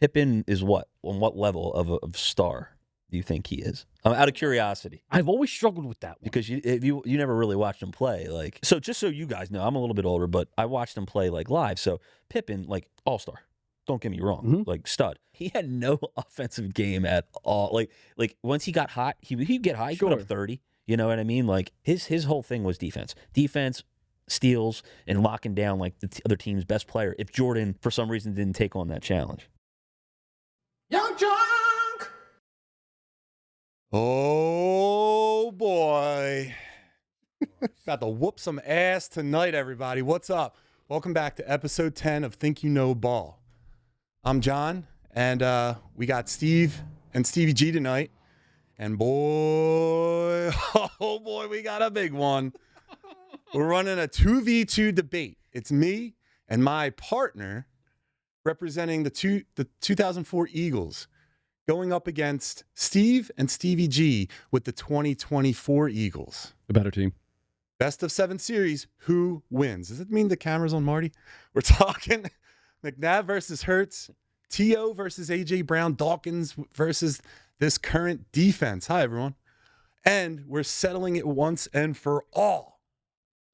Pippen is what? On what level of star do you think he is? Out of curiosity. I've always struggled with that one. Because you never really watched him play. Like, so just so you guys know, I'm a little bit older, but I watched him play like live. So Pippen, like all-star. Don't get me wrong, like stud. He had no offensive game at all. Like once he got hot, he'd get hot. He'd go up 30. You know what I mean? Like his whole thing was defense, steals, and locking down like the other team's best player. If Jordan for some reason didn't take on that challenge. Yunkjunk! Oh boy. Got to whoop some ass tonight, everybody. What's up? Welcome back to episode 10 of Think You Know Ball. I'm John, and we got Steve and Stevie G tonight. And boy, oh boy, we got a big one. We're running a 2v2 debate. It's me and my partner representing the 2004 Eagles going up against Steve and Stevie G with the 2024 Eagles. The better team. Best of 7 series, who wins? Does it mean the camera's on Marty? We're talking McNabb versus Hurts, T.O. versus A.J. Brown, Dawkins versus this current defense. Hi, everyone. And we're settling it once and for all.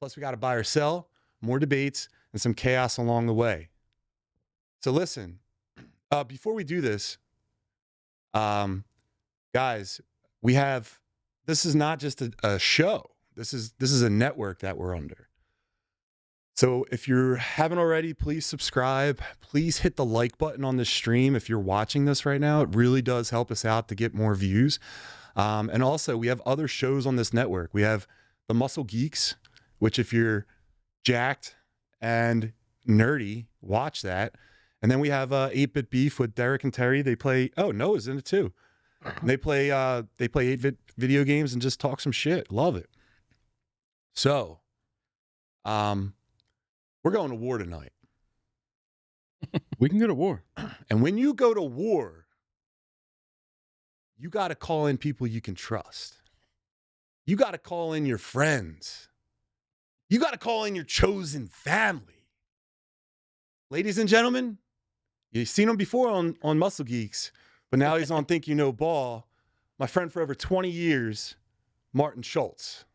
Plus, we got to buy or sell, more debates, and some chaos along the way. So listen, before we do this, guys, this is not just a show. This is a network that we're under. So if you haven't already, please subscribe. Please hit the like button on this stream if you're watching this right now. It really does help us out to get more views. And also, we have other shows on this network. We have the Muscle Geeks, which if you're jacked and nerdy, watch that. And then we have 8-Bit Beef with Derek and Terry. They play, Noah's in it too. And they play 8-Bit video games and just talk some shit. Love it. So, we're going to war tonight. We can go to war. And when you go to war, you got to call in people you can trust. You got to call in your friends. You got to call in your chosen family. Ladies and gentlemen, you've seen him before on Muscle Geeks, but now he's on Think You Know Ball. My friend for over 20 years, Martin Schultz.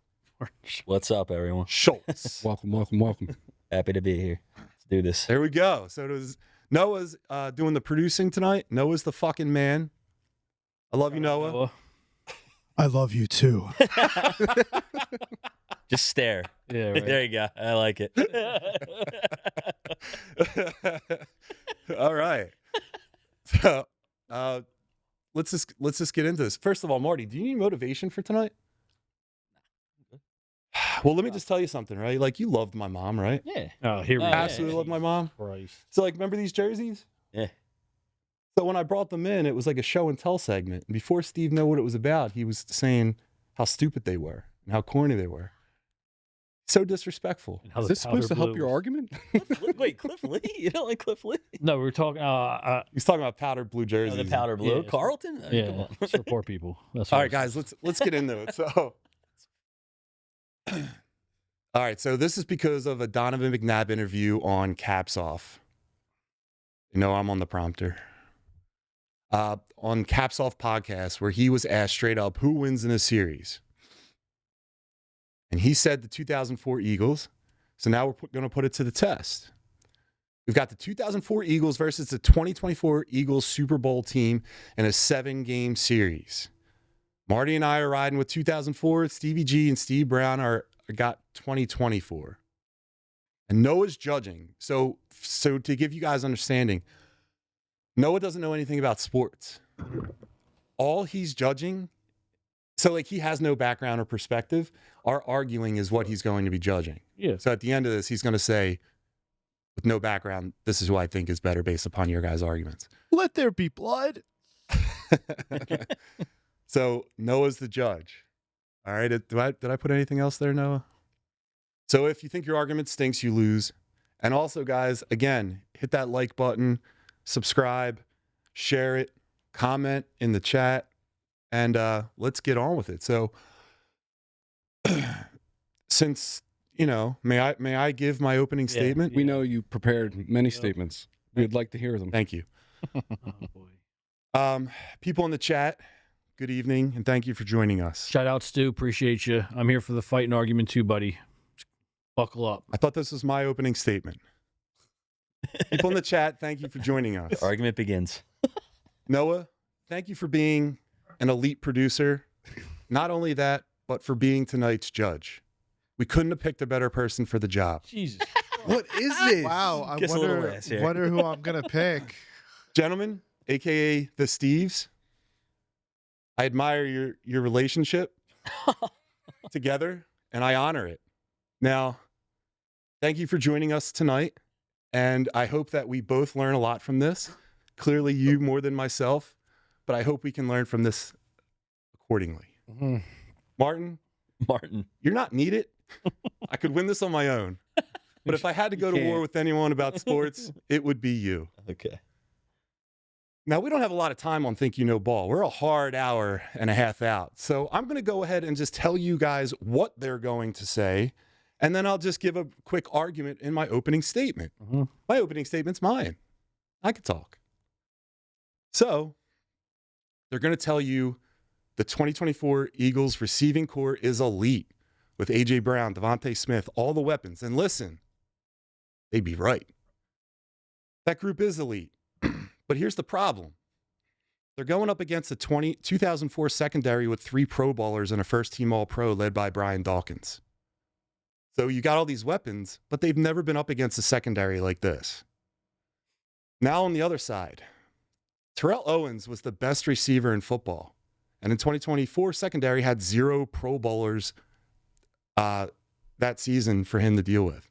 What's up, everyone? Schultz. Welcome. Happy to be here. Let's do this. There we go. So Noah's doing the producing tonight. Noah's the fucking man. I love you, Noah. I love you too. Just stare. Yeah, right. There you go. I like it. All right. So let's just get into this. First of all, Marty, do you need motivation for tonight? Well, let me just tell you something, right? Like, you loved my mom, right? Yeah. Oh, here we go. Absolutely loved my mom. Christ. So, like, remember these jerseys? Yeah. So when I brought them in, it was like a show and tell segment. And before Steve knew what it was about, he was saying how stupid they were and how corny they were. So disrespectful. Is this supposed to help your argument? Wait, Cliff Lee? You don't like Cliff Lee? No, we were talking. He's talking about powdered blue Oh, jerseys. the powder blue. Yeah. Carlton? I mean, come Yeah, on. it's for poor people. That's All what right, guys, let's get into it. So, all right, so this is because of a Donovan McNabb interview on Caps Off. You know, I'm on the prompter. On Caps Off podcast, where he was asked straight up, who wins in a series? And he said the 2004 Eagles. So now we're going to put it to the test. We've got the 2004 Eagles versus the 2024 Eagles Super Bowl team in a 7-game series. Marty and I are riding with 2004. Stevie G and Steve Brown got 2024. And Noah's judging. So to give you guys understanding, Noah doesn't know anything about sports. All he's judging, so like he has no background or perspective. Our arguing is what he's going to be judging. Yeah. So at the end of this, he's going to say, with no background, this is who I think is better based upon your guys' arguments. Let there be blood. So Noah's the judge. All right. Did I put anything else there, Noah? So if you think your argument stinks, you lose. And also, guys, again, hit that like button, subscribe, share it, comment in the chat, and let's get on with it. So since, you know, may I give my opening statement? We know you prepared many statements. We'd like to hear them. Thank you. boy. People in the chat, good evening, and thank you for joining us. Shout out, Stu. Appreciate you. I'm here for the fight and argument too, buddy. Buckle up. I thought this was my opening statement. People in the chat, thank you for joining us. The argument begins. Noah, thank you for being an elite producer. Not only that, but for being tonight's judge. We couldn't have picked a better person for the job. Jesus. What is this? Wow, I Gets a little ass here. wonder who I'm gonna pick. Gentlemen, aka the Steves, I admire your relationship together, and I honor it. Now, thank you for joining us tonight, and I hope that we both learn a lot from this. Clearly, you more than myself, but I hope we can learn from this accordingly. Mm-hmm. Martin, you're not needed. I could win this on my own. But if I had to go to war with anyone about sports, it would be you. Okay. Now, we don't have a lot of time on Think You Know Ball. We're a hard hour and a half out. So I'm going to go ahead and just tell you guys what they're going to say, and then I'll just give a quick argument in my opening statement. Mm-hmm. My opening statement's mine. I could talk. So they're going to tell you the 2024 Eagles receiving core is elite with A.J. Brown, Devontae Smith, all the weapons. And listen, they'd be right. That group is elite. But here's the problem. They're going up against the 2004 secondary with 3 Pro Bowlers and a first-team All-Pro led by Brian Dawkins. So you got all these weapons, but they've never been up against a secondary like this. Now on the other side, Terrell Owens was the best receiver in football. And in 2024, secondary had 0 Pro Bowlers that season for him to deal with.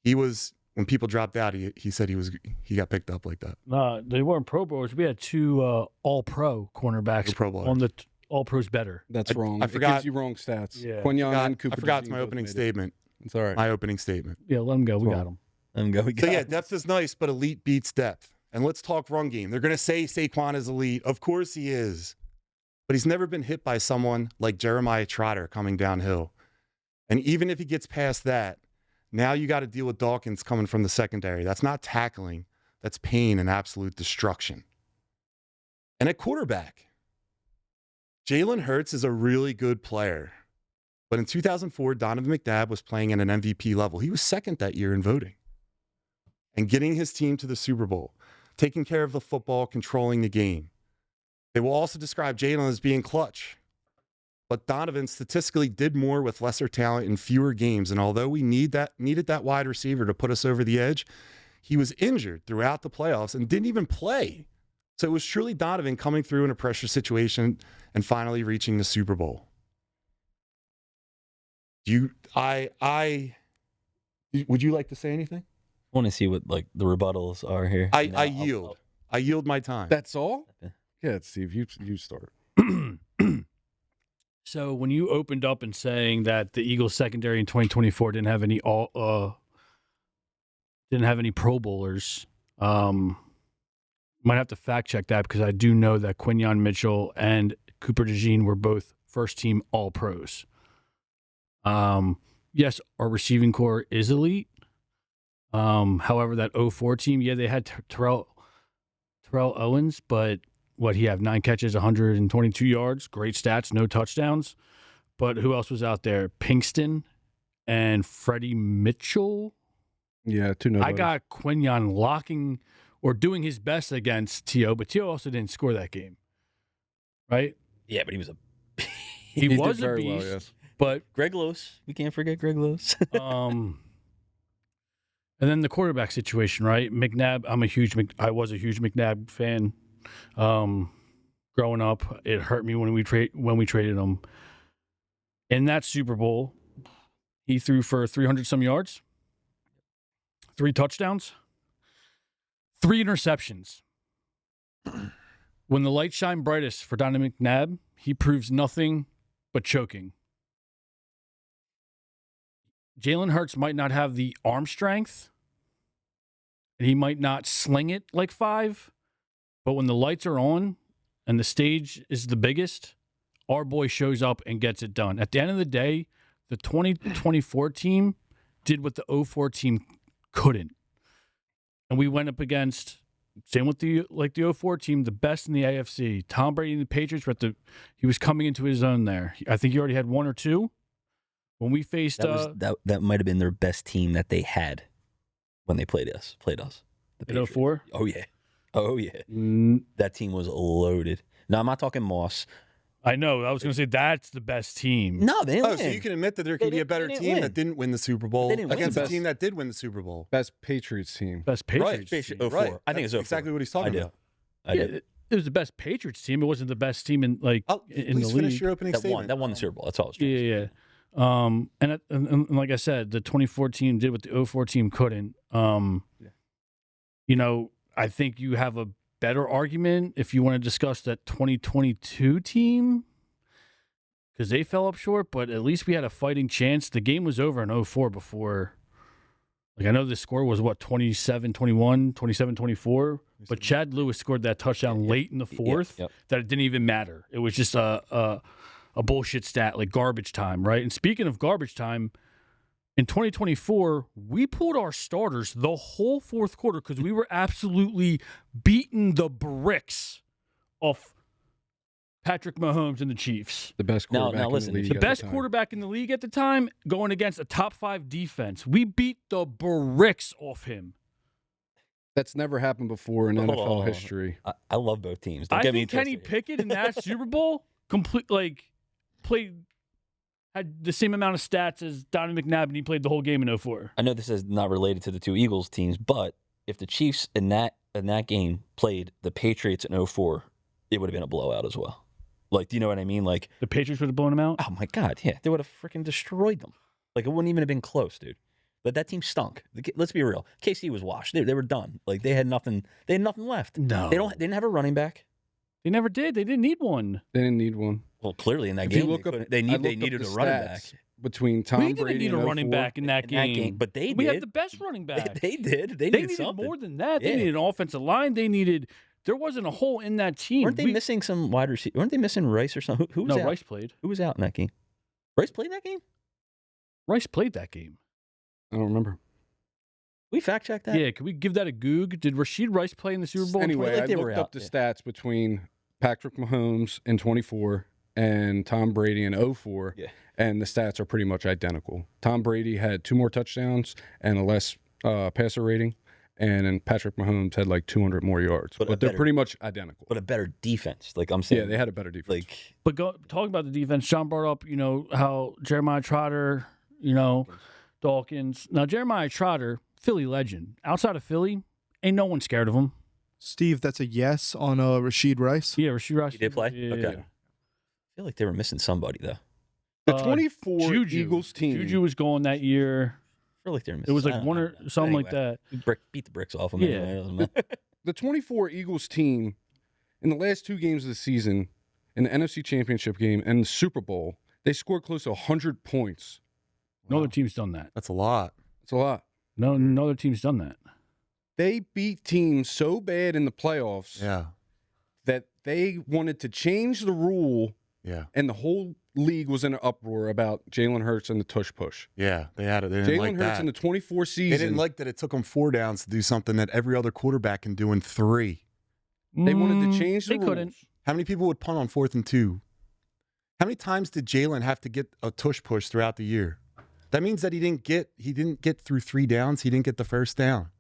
He was... When people dropped out, he said he got picked up like that. Nah, they weren't Pro Bowlers. We had 2 All-Pro cornerbacks Pro Bowlers. on the All-Pros better. That's wrong. I forgot- It gives you wrong stats. Yeah. Quinyon and Cooper I forgot DeJean my both opening made it. statement. It's all right. My opening statement. Yeah, let them go. We Wrong. got them. I'm going. So yeah, depth is nice, but elite beats depth. And let's talk run game. They're going to say Saquon is elite. Of course he is. But he's never been hit by someone like Jeremiah Trotter coming downhill. And even if he gets past that, now you got to deal with Dawkins coming from the secondary. That's not tackling. That's pain and absolute destruction. And at quarterback, Jalen Hurts is a really good player. But in 2004, Donovan McNabb was playing at an MVP level. He was second that year in voting. And getting his team to the Super Bowl, taking care of the football, controlling the game. They will also describe Jalen as being clutch. But Donovan statistically did more with lesser talent in fewer games. And although we needed that wide receiver to put us over the edge, he was injured throughout the playoffs and didn't even play. So it was truly Donovan coming through in a pressure situation and finally reaching the Super Bowl. Would you like to say anything? I want to see what like the rebuttals are here. I yield. I yield my time. That's all? Yeah, Steve, you start. So when you opened up and saying that the Eagles secondary in 2024 didn't have any Pro Bowlers, might have to fact check that because I do know that Quinyon Mitchell and Cooper DeJean were both first team All Pros. Yes, our receiving core is elite. However, that 04 team, yeah, they had Terrell Owens, but what he have 9 catches, 122 yards, great stats, no touchdowns. But who else was out there? Pinkston and Freddie Mitchell. Yeah, 2 nobodies. I got Quinyon locking or doing his best against T.O., but T.O. also didn't score that game, right? Yeah, but he was a. He was did a very beast, well, yes. but Greg Lewis. We can't forget Greg Lewis. and then the quarterback situation, right? McNabb. I was a huge McNabb fan. Growing up, it hurt me when we traded him. In that Super Bowl, he threw for 300 some yards, 3 touchdowns, 3 interceptions. When the lights shine brightest for Donovan McNabb, he proves nothing but choking. Jalen Hurts might not have the arm strength, and he might not sling it like 5, but when the lights are on and the stage is the biggest, our boy shows up and gets it done. At the end of the day, the 2024 team did what the 04 team couldn't. And we went up against same with the 04 team, the best in the AFC. Tom Brady and the Patriots were he was coming into his own there. I think he already had one or two. When we faced that might have been their best team that they had when they played us. In 04? Oh yeah. That team was loaded. No, I'm not talking Moss. I know. I was going to say that's the best team. No, they didn't win. So you can admit that there can be a better team that didn't win the Super Bowl against a team that did win the Super Bowl. Best Patriots team. Best Patriots right. team. 04. Right. I think it's 04. Exactly what he's talking about. I did. It was the best Patriots team. It wasn't the best team in the Please finish league. your opening statement. That won the Super Bowl. That's all I was trying to say. Yeah. And like I said, the 24 team did what the 04 team couldn't. You know, I think you have a better argument if you want to discuss that 2022 team because they fell up short, but at least we had a fighting chance. The game was over in 04 before. Like, I know the score was, 27-21, 27-24, but Chad Lewis scored that touchdown late in the fourth that it didn't even matter. It was just a bullshit stat, like garbage time, right? And speaking of garbage time, in 2024, we pulled our starters the whole fourth quarter because we were absolutely beating the bricks off Patrick Mahomes and the Chiefs. The best quarterback in the league. The best quarterback in the league at the time, going against a top 5 defense. We beat the bricks off him. That's never happened before in NFL history. I love both teams. I think Kenny Pickett in that Super Bowl had the same amount of stats as Donnie McNabb, and he played the whole game in 04. I know this is not related to the two Eagles teams, but if the Chiefs in that game played the Patriots in 04, it would have been a blowout as well. Like, do you know what I mean? Like, the Patriots would have blown them out? Oh, my God, yeah. They would have freaking destroyed them. Like, it wouldn't even have been close, dude. But that team stunk. Let's be real. KC was washed. They were done. Like, they had nothing left. No. They didn't have a running back. They never did. They didn't need one. They didn't need one. Well, clearly in that game, they needed a running back. Between Tom Brady didn't need a running back in that game. But they did. We had the best running back. They did. They needed something. more than that. They needed an offensive line. There wasn't a hole in that team. Weren't they missing some wide receiver? Weren't they missing Rice or something? Who was out? Rice played. Who was out in that game? Rice played that game? Rice played that game. I don't remember. We fact check that? Yeah, can we give that a goog? Did Rasheed Rice play in the Super Bowl? Anyway, I looked up the stats between Patrick Mahomes in 24 and Tom Brady in 04, and the stats are pretty much identical. Tom Brady had 2 more touchdowns and a less passer rating, and then Patrick Mahomes had like 200 more yards. But they're pretty much identical. But a better defense. Like I'm saying. Yeah, they had a better defense. But talking about the defense, Sean brought up, how Jeremiah Trotter, Dawkins. Now, Jeremiah Trotter, Philly legend. Outside of Philly, ain't no one scared of him. Steve, that's a yes on Rasheed Rice? Yeah, Rasheed Rice. He did play? Yeah, okay. Yeah. I feel like they were missing somebody, though. The 24 Juju. Eagles team. Juju was going that year. I feel like they were missing. It was like one or something like that. Beat the bricks off them. Yeah. Anyway. The 24 Eagles team, in the last 2 games of the season, in the NFC Championship game and the Super Bowl, they scored close to 100 points. No other team's done that. That's a lot. That's a lot. No other team's done that. They beat teams so bad in the playoffs that they wanted to change the rule, and the whole league was in an uproar about Jalen Hurts and the tush push. Yeah, they had it. They didn't like Jalen Hurts in the 24 season. They didn't like that it took them 4 downs to do something that every other quarterback can do in 3. They wanted to change the rules. Couldn't. How many people would punt on 4th and 2? How many times did Jalen have to get a tush push throughout the year? That means that he didn't get through 3 downs. He didn't get the first down.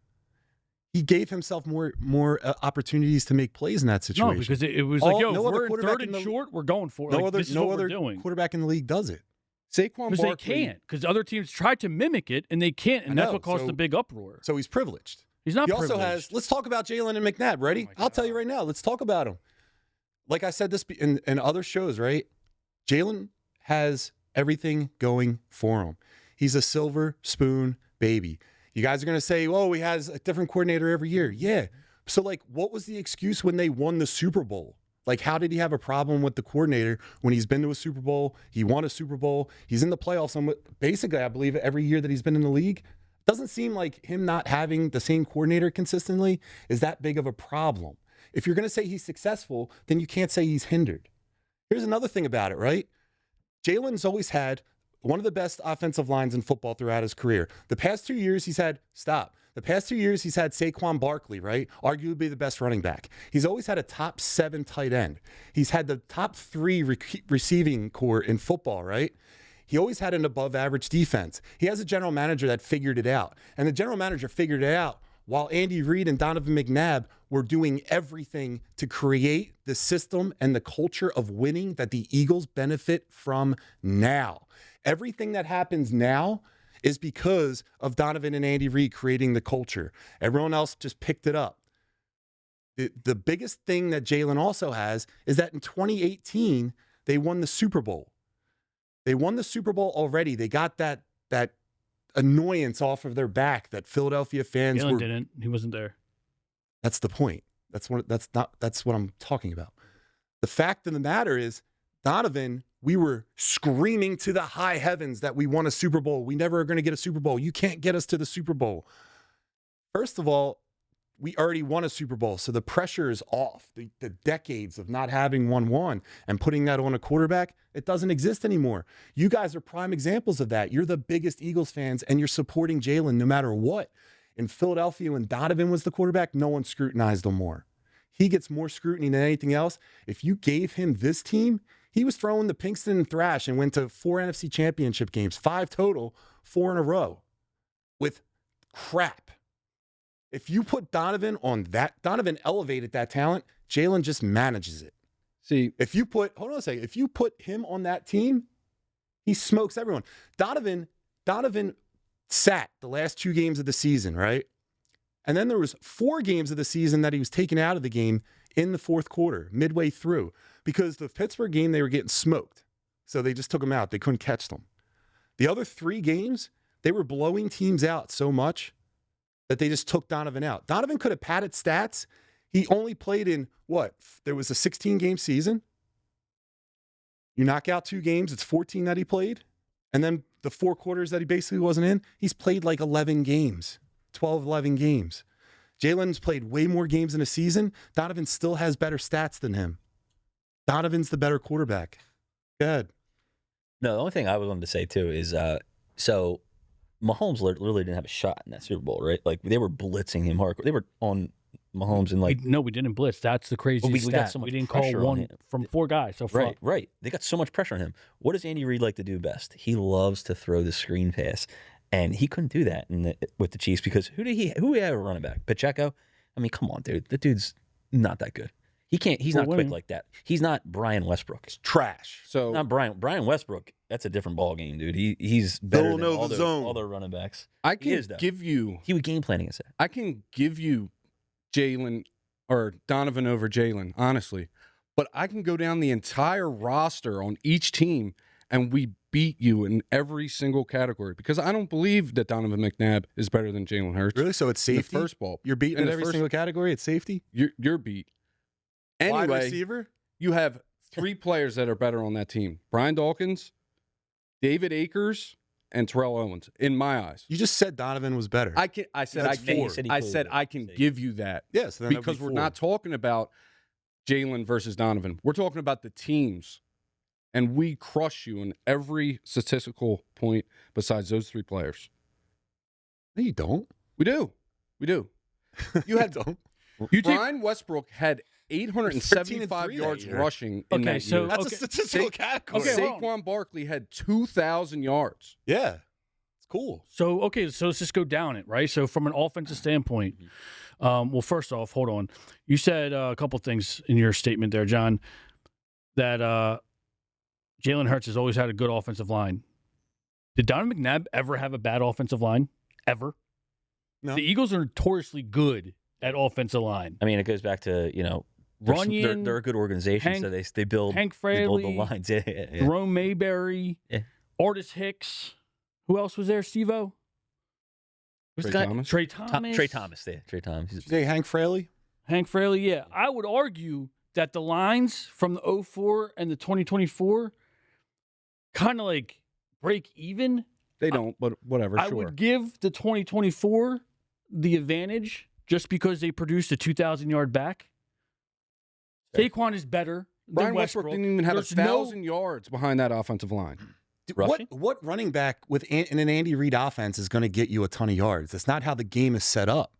He gave himself more opportunities to make plays in that situation. No, because it was like, if we're in 3rd and short, we're going for it. No this is other what we're doing. quarterback in the league does it. Saquon Because they can't. Because other teams tried to mimic it, and they can't, and that's what caused the big uproar. So he's privileged. He's not He privileged. also has, let's talk about Jalen and McNabb. Ready? I'll tell you right now. Let's talk about him. Like I said this in other shows, right? Jalen has everything going for him. He's a silver spoon baby. You guys are going to say, oh, he has a different coordinator every year. Yeah. So, what was the excuse when they won the Super Bowl? How did he have a problem with the coordinator when he's been to a Super Bowl? He won a Super Bowl. He's in the playoffs. Basically, I believe, every year that he's been in the league. Doesn't seem like him not having the same coordinator consistently is that big of a problem. If you're going to say he's successful, then you can't say he's hindered. Here's another thing about it, right? Jalen's always had one of the best offensive lines in football throughout his career. The past 2 years, he's had, The past 2 years, he's had Saquon Barkley, right? Arguably the best running back. He's always had a top 7 tight end. He's had the top 3 receiving core in football, right? He always had an above average defense. He has a general manager that figured it out. And the general manager figured it out while Andy Reid and Donovan McNabb were doing everything to create the system and the culture of winning that the Eagles benefit from now. Everything that happens now is because of Donovan and Andy Reid creating the culture. Everyone else just picked it up. The biggest thing that Jalen also has is that in 2018, they won the Super Bowl. They won the Super Bowl already. They got that annoyance off of their back that Philadelphia fans Jalen didn't. He wasn't there. That's the point. That's what I'm talking about. The fact of the matter is, Donovan, we were screaming to the high heavens that we won a Super Bowl. We never are going to get a Super Bowl. You can't get us to the Super Bowl. First of all, we already won a Super Bowl, so the pressure is off. The decades of not having won and putting that on a quarterback, it doesn't exist anymore. You guys are prime examples of that. You're the biggest Eagles fans, and you're supporting Jalen no matter what. In Philadelphia, when Donovan was the quarterback, no one scrutinized him more. He gets more scrutiny than anything else. If you gave him this team, he was throwing the Pinkston Thrash and went to 4 NFC Championship games, 5 total, 4 in a row, with crap. If you put Donovan on that, Donovan elevated that talent. Jalen just manages it. See, if you put him on that team, he smokes everyone. Donovan sat the last 2 games of the season, right? And then there was 4 games of the season that he was taken out of the game in the fourth quarter, midway through, because the Pittsburgh game, they were getting smoked. So they just took him out. They couldn't catch them. The other 3 games, they were blowing teams out so much that they just took Donovan out. Donovan could have padded stats. He only played in what? There was a 16-game season. You knock out 2 games, it's 14 that he played. And then the 4 quarters that he basically wasn't in, he's played like 11 games, 12, 11 games. Jalen's played way more games in a season. Donovan still has better stats than him. Donovan's the better quarterback. Go ahead. No, the only thing I wanted to say, too, is so Mahomes literally didn't have a shot in that Super Bowl, right? Like, they were blitzing him hardcore. They were on Mahomes and like... No, we didn't blitz. That's the crazy stat. We got so much we didn't pressure call on one him. from 4 guys. So far. Right. They got so much pressure on him. What does Andy Reid like to do best? He loves to throw the screen pass. And he couldn't do that with the Chiefs because who did he have a running back? Pacheco? I mean, come on, dude. The dude's not that good. He's not quick like that. He's not Brian Westbrook. It's trash. So not Brian Westbrook, that's a different ball game, dude. He's better than all their running backs. I can give you... He was game planning us. I can give you Jalen or Donovan over Jalen, honestly. But I can go down the entire roster on each team and we beat you in every single category because I don't believe that Donovan McNabb is better than Jalen Hurts. Really? So it's safety? First ball. You're beating in every single category? It's safety? You're beat. Anyway, wide receiver? You have 3 players that are better on that team. Brian Dawkins, David Akers, and Terrell Owens, in my eyes. You just said Donovan was better. I said I can give you that. Yes, then because we're not talking about Jalen versus Donovan. We're talking about the teams. And we crush you in every statistical point besides those 3 players. No, you don't. We do. You had Brian Westbrook had 875 yards rushing in that year. That's a statistical category. Saquon Barkley had 2,000 yards. Yeah. It's cool. So let's just go down it, right? So from an offensive standpoint, well, first off, hold on. You said a couple things in your statement there, John, that Jalen Hurts has always had a good offensive line. Did Donovan McNabb ever have a bad offensive line? Ever? No. The Eagles are notoriously good at offensive line. I mean, it goes back to, Runyon, they're a good organization, so they build the lines. Yeah. Jerome Mayberry, Artis Hicks. Who else was there, Steve-O? Trey Thomas. Trey Thomas. Did you say Hank Fraley? Hank Fraley, yeah. I would argue that the lines from the 04 and the 2024 kind of like break even. They don't, but whatever, I would give the 2024 the advantage just because they produced a 2,000-yard back. Saquon is better than Brian Westbrook. Westbrook didn't even have 1,000 yards behind that offensive line. Rushing? What running back in an Andy Reid offense is going to get you a ton of yards? That's not how the game is set up.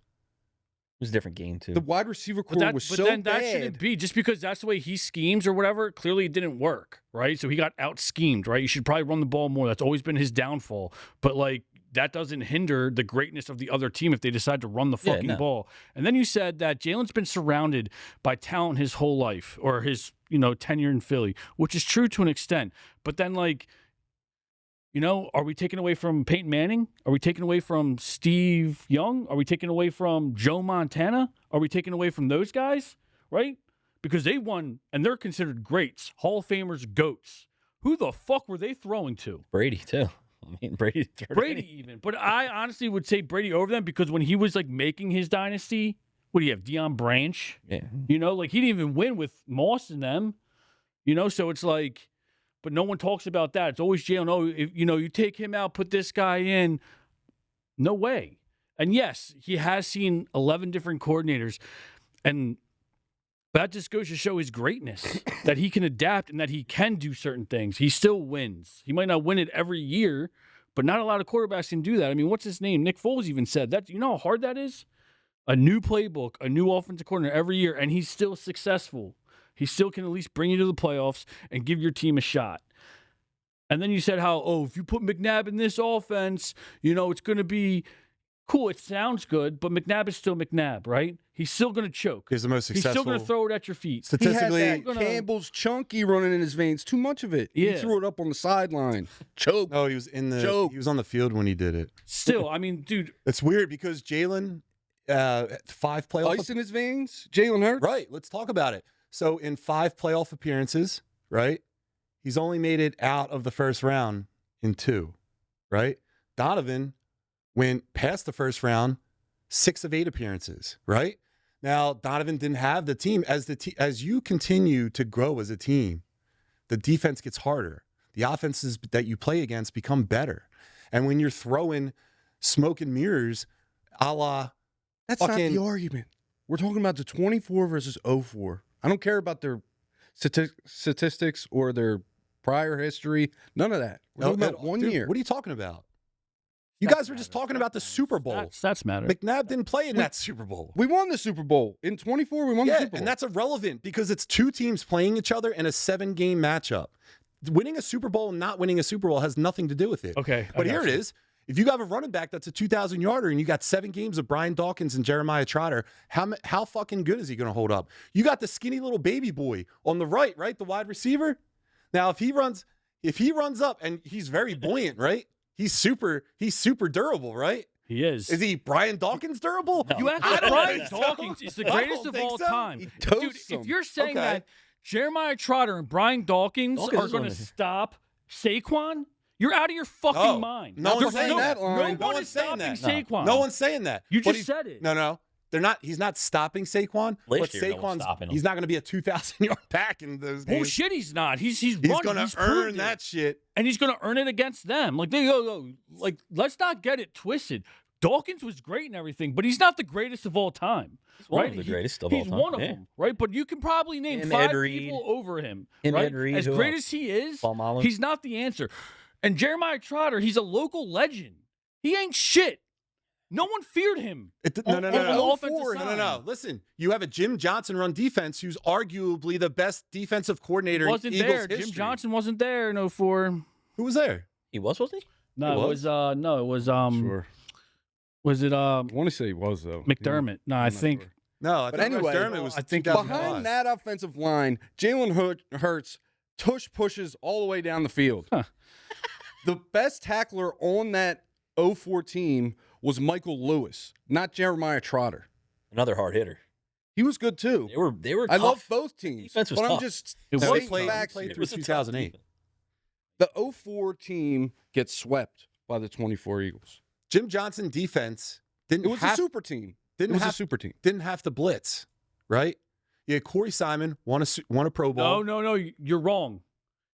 It was a different game too. The wide receiver core was so bad. That shouldn't be just because that's the way he schemes or whatever. Clearly, it didn't work, right? So he got out schemed, right? You should probably run the ball more. That's always been his downfall. But like that doesn't hinder the greatness of the other team if they decide to run the fucking ball. And then you said that Jalen's been surrounded by talent his whole life or his tenure in Philly, which is true to an extent. But then like. Are we taking away from Peyton Manning? Are we taking away from Steve Young? Are we taking away from Joe Montana? Are we taking away from those guys? Right? Because they won, and they're considered greats, Hall of Famers, GOATs. Who the fuck were they throwing to? Brady, too. I mean, Brady even. But I honestly would say Brady over them because when he was, like, making his dynasty, what do you have, Deion Branch? Yeah. He didn't even win with Moss and them. So it's like... But no one talks about that. It's always Jalen. Oh, you take him out, put this guy in. No way. And yes, he has seen 11 different coordinators. And that just goes to show his greatness, that he can adapt and that he can do certain things. He still wins. He might not win it every year, but not a lot of quarterbacks can do that. I mean, what's his name? Nick Foles even said that. You know how hard that is? A new playbook, a new offensive coordinator every year, and he's still successful. He still can at least bring you to the playoffs and give your team a shot. And then you said if you put McNabb in this offense, it's going to be cool. It sounds good, but McNabb is still McNabb, right? He's still going to choke. He's the most successful. He's still going to throw it at your feet. Statistically, he had that Campbell's chunky running in his veins. Too much of it. Yeah. He threw it up on the sideline. Choke. No, he was he was on the field when he did it. Still, I mean, dude. It's weird because Jalen, 5 playoff. Ice in his veins? Jalen Hurts? Right. Let's talk about it. So in 5 playoff appearances, right, he's only made it out of the first round in 2, right? Donovan went past the first round, 6 of 8 appearances, right? Now, Donovan didn't have the team. As you continue to grow as a team, the defense gets harder. The offenses that you play against become better. And when you're throwing smoke and mirrors, a la That's not the argument. We're talking about the 24 versus 04. I don't care about their statistics or their prior history. None of that. We're talking about 1 year. What are you talking about? You guys were just talking about the Super Bowl. Stats matter. McNabb didn't play in that Super Bowl. We won the Super Bowl. In 24, we won the Super Bowl. And that's irrelevant because it's 2 teams playing each other in a 7-game matchup. Winning a Super Bowl and not winning a Super Bowl has nothing to do with it. Okay. But here it is. If you have a running back that's a 2,000-yarder and you got 7 games of Brian Dawkins and Jeremiah Trotter, how fucking good is he going to hold up? You got the skinny little baby boy on the right, the wide receiver. Now, if he runs up and he's very buoyant, right? He's super durable, right? He is. Is he Brian Dawkins durable? No. You act like Brian Dawkins is the greatest of all time. Dude, if you're saying that Jeremiah Trotter and Brian Dawkins are going to stop Saquon, you're out of your fucking mind. No one's saying that. No one is stopping Saquon. No one's saying that. You just said it. No. They're not. He's not stopping Saquon. But Saquon's he's not going to be a 2,000-yard back in those games. Bullshit, he's not. He's going to earn that shit, and he's going to earn it against them. Like they go. Like let's not get it twisted. Dawkins was great and everything, but he's not the greatest of all time. He's one of the greatest of all time. He's one of them, right? But you can probably name 5 people over him. Right? As great as he is, he's not the answer. And Jeremiah Trotter, he's a local legend. He ain't shit. No one feared him. No. Listen, you have a Jim Johnson run defense who's arguably the best defensive coordinator in Eagles history. Jim Johnson wasn't there in 04. Who was there? He wasn't he? No, it was Sure. Was it I want to say he was though. McDermott? No, I think. Sure. No, but anyway, McDermott was. I think behind that offensive line, Jalen Hurts pushes all the way down the field. Huh. The best tackler on that 04 team was Michael Lewis, not Jeremiah Trotter. Another hard hitter. He was good too. They were. I tough. love both teams, Defense was but tough. I'm just He played through 2008. The 04 team gets swept by the 24 Eagles. Jim Johnson defense didn't. It was a super team. Didn't have to blitz, right? Yeah, Corey Simon won a Pro Bowl. No, you're wrong.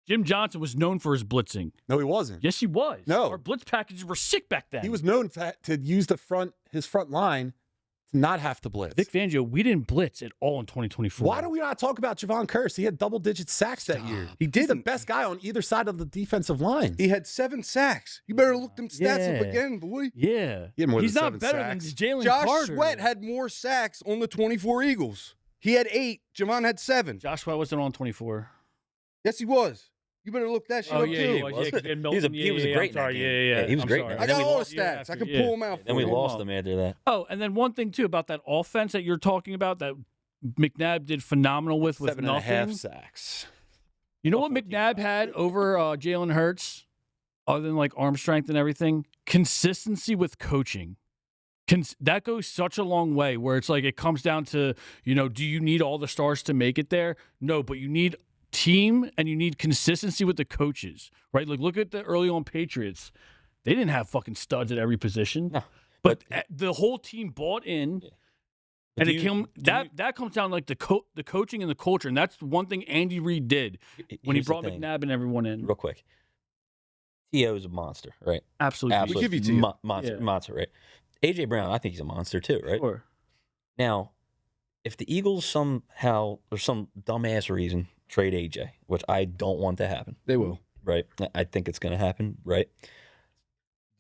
Jim Johnson was known for his blitzing. No, he wasn't. Yes, he was. No. Our blitz packages were sick back then. He was known to use his front line not have to blitz. Vic Fangio, we didn't blitz at all in 2024. Why do we not talk about Javon Curse? He had double-digit sacks that year. He He's did the best guy on either side of the defensive line. He had 7 sacks. You better look them stats up Yeah. again, boy. Yeah. He had more He's than not 7 better sacks. than Jalen Josh Carter. Sweat had more sacks on the 24 Eagles. He had 8. Javon had 7. Josh Sweat wasn't on 24. Yes, he was. You better look that shit Oh, up yeah, too. he was. Yeah, 'cause then Milton, He was a yeah, great I'm sorry. in that game. Yeah. Yeah, he was I'm great sorry. in I And got then we all the lost stats. I can yeah. pull them out for Then we you. lost them after that. Oh, and then one thing too about that offense that you're talking about that McNabb did phenomenal with 7.5 nothing. sacks. You know what McNabb had over Jalen Hurts, other than like arm strength and everything? Consistency with coaching. That goes such a long way where it's like it comes down to, do you need all the stars to make it there? No, but you need team and you need consistency with the coaches, right? Like look at the early on Patriots. They didn't have fucking studs at every position. No. But the whole team bought in. Yeah. And that comes down like the coaching and the culture. And that's one thing Andy Reid did when he Here's the brought thing, McNabb and everyone in. real quick. T.O. is a monster, right? Absolutely. Absolute give you T.O. monster, Yeah. monster, right? A.J. Brown, I think he's a monster too, right? Sure. Now, if the Eagles somehow, or some dumbass reason, trade A.J., which I don't want to happen, They will. right? I think it's going to happen, right?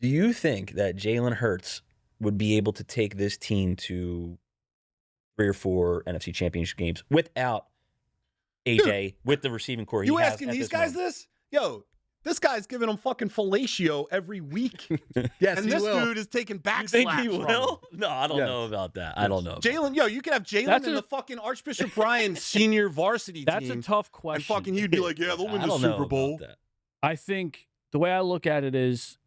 Do you think that Jalen Hurts would be able to take this team to 3 or 4 NFC Championship games without AJ, with the receiving core he You has asking at these this guys moment? this? Yo, this guy's giving them fucking fellatio every week. Yes, And he this will. dude is taking back You think slaps he from will? him. No, I don't Yes. know about that. I don't know. Jalen, yo, you could have Jalen That's in a- the fucking Archbishop Ryan senior varsity That's team. a tough And question. fucking he'd be like, yeah, they'll win I the don't know Super Bowl. about that. I think the way I look at it is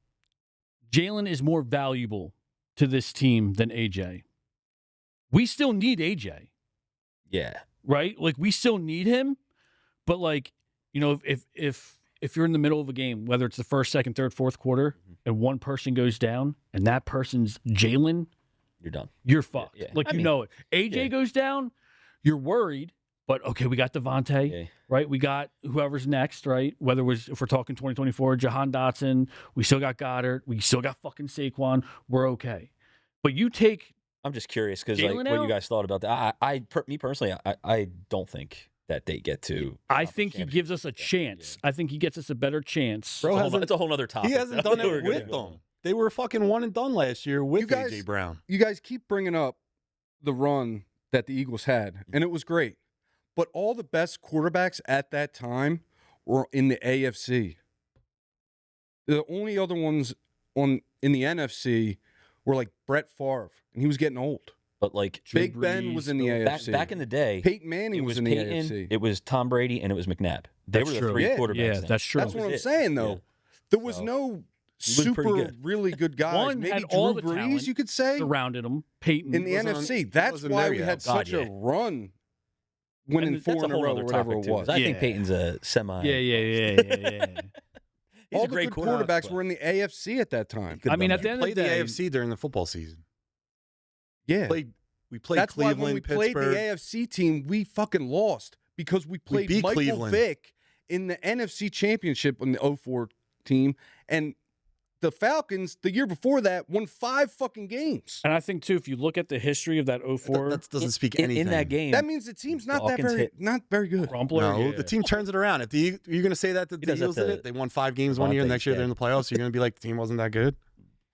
Jalen is more valuable to this team than AJ. We still need AJ, Yeah. right? Like we still need him, but like, if you're in the middle of a game, whether it's the first, second, third, fourth quarter, and one person goes down and that person's Jalen, You're done. you're fucked. yeah. Like I mean, know it. AJ yeah. goes down, you're worried, but okay, we got Devontae. Yeah. Right, we got whoever's next, right? Whether it was, if we're talking 2024, Jahan Dotson, we still got Goddard, we still got fucking Saquon, we're okay. But you take, I'm just curious because Jalen like what you out? guys thought about that. Me personally, I don't think that they get to. I think he gives us a chance. I think he gets us a better chance. Bro, It's a whole other topic. He hasn't though. done We're it gonna with go them. They were fucking one and done last year with You guys- AJ Brown. You guys keep bringing up the run that the Eagles had, and it was great. But all the best quarterbacks at that time were in the AFC. The only other ones in the NFC were like Brett Favre, and he was getting old. But like Big Ben was in the AFC. back in the day, Peyton Manning it was was in the Peyton, AFC. it was Tom Brady, and it was McNabb. They That's were the true. 3 Yeah. quarterbacks. Yeah, then. that's true. That's what I'm was it. saying, though. Yeah. There was So, no he looked pretty super good. really good guys. One Maybe had Drew all the Brees, talent you could say, Surrounded him, Peyton. in the wasn't NFC. on- he That's wasn't why there we yet. had God, such a yeah. run, winning And 4 that's a in a whole row or other whatever topic, it too, was. 'cause I think Yeah. Peyton's a semi. Yeah. He's All a the great good quarterback, quarterbacks were in the AFC at that time. Could've I mean, done at the that. end of the Played the day, AFC during the football season. Yeah. We played That's why Cleveland, when we played Pittsburgh. the AFC team, we fucking lost because we played beat Michael Cleveland. Vick in the NFC Championship on the 04 team. And the Falcons, the year before that, won 5 fucking games. and I think too, if you look at the history of that 04 That doesn't speak in, anything. in that game. That means the team's not Dawkins hit- not very good. Crumpler, No, yeah. the team turns it around. If you're going to say that the He does Eagles that did to it, they won 5 games one year. Devontae's Next year they're in dad. the playoffs. You're going to be like, the team wasn't that good.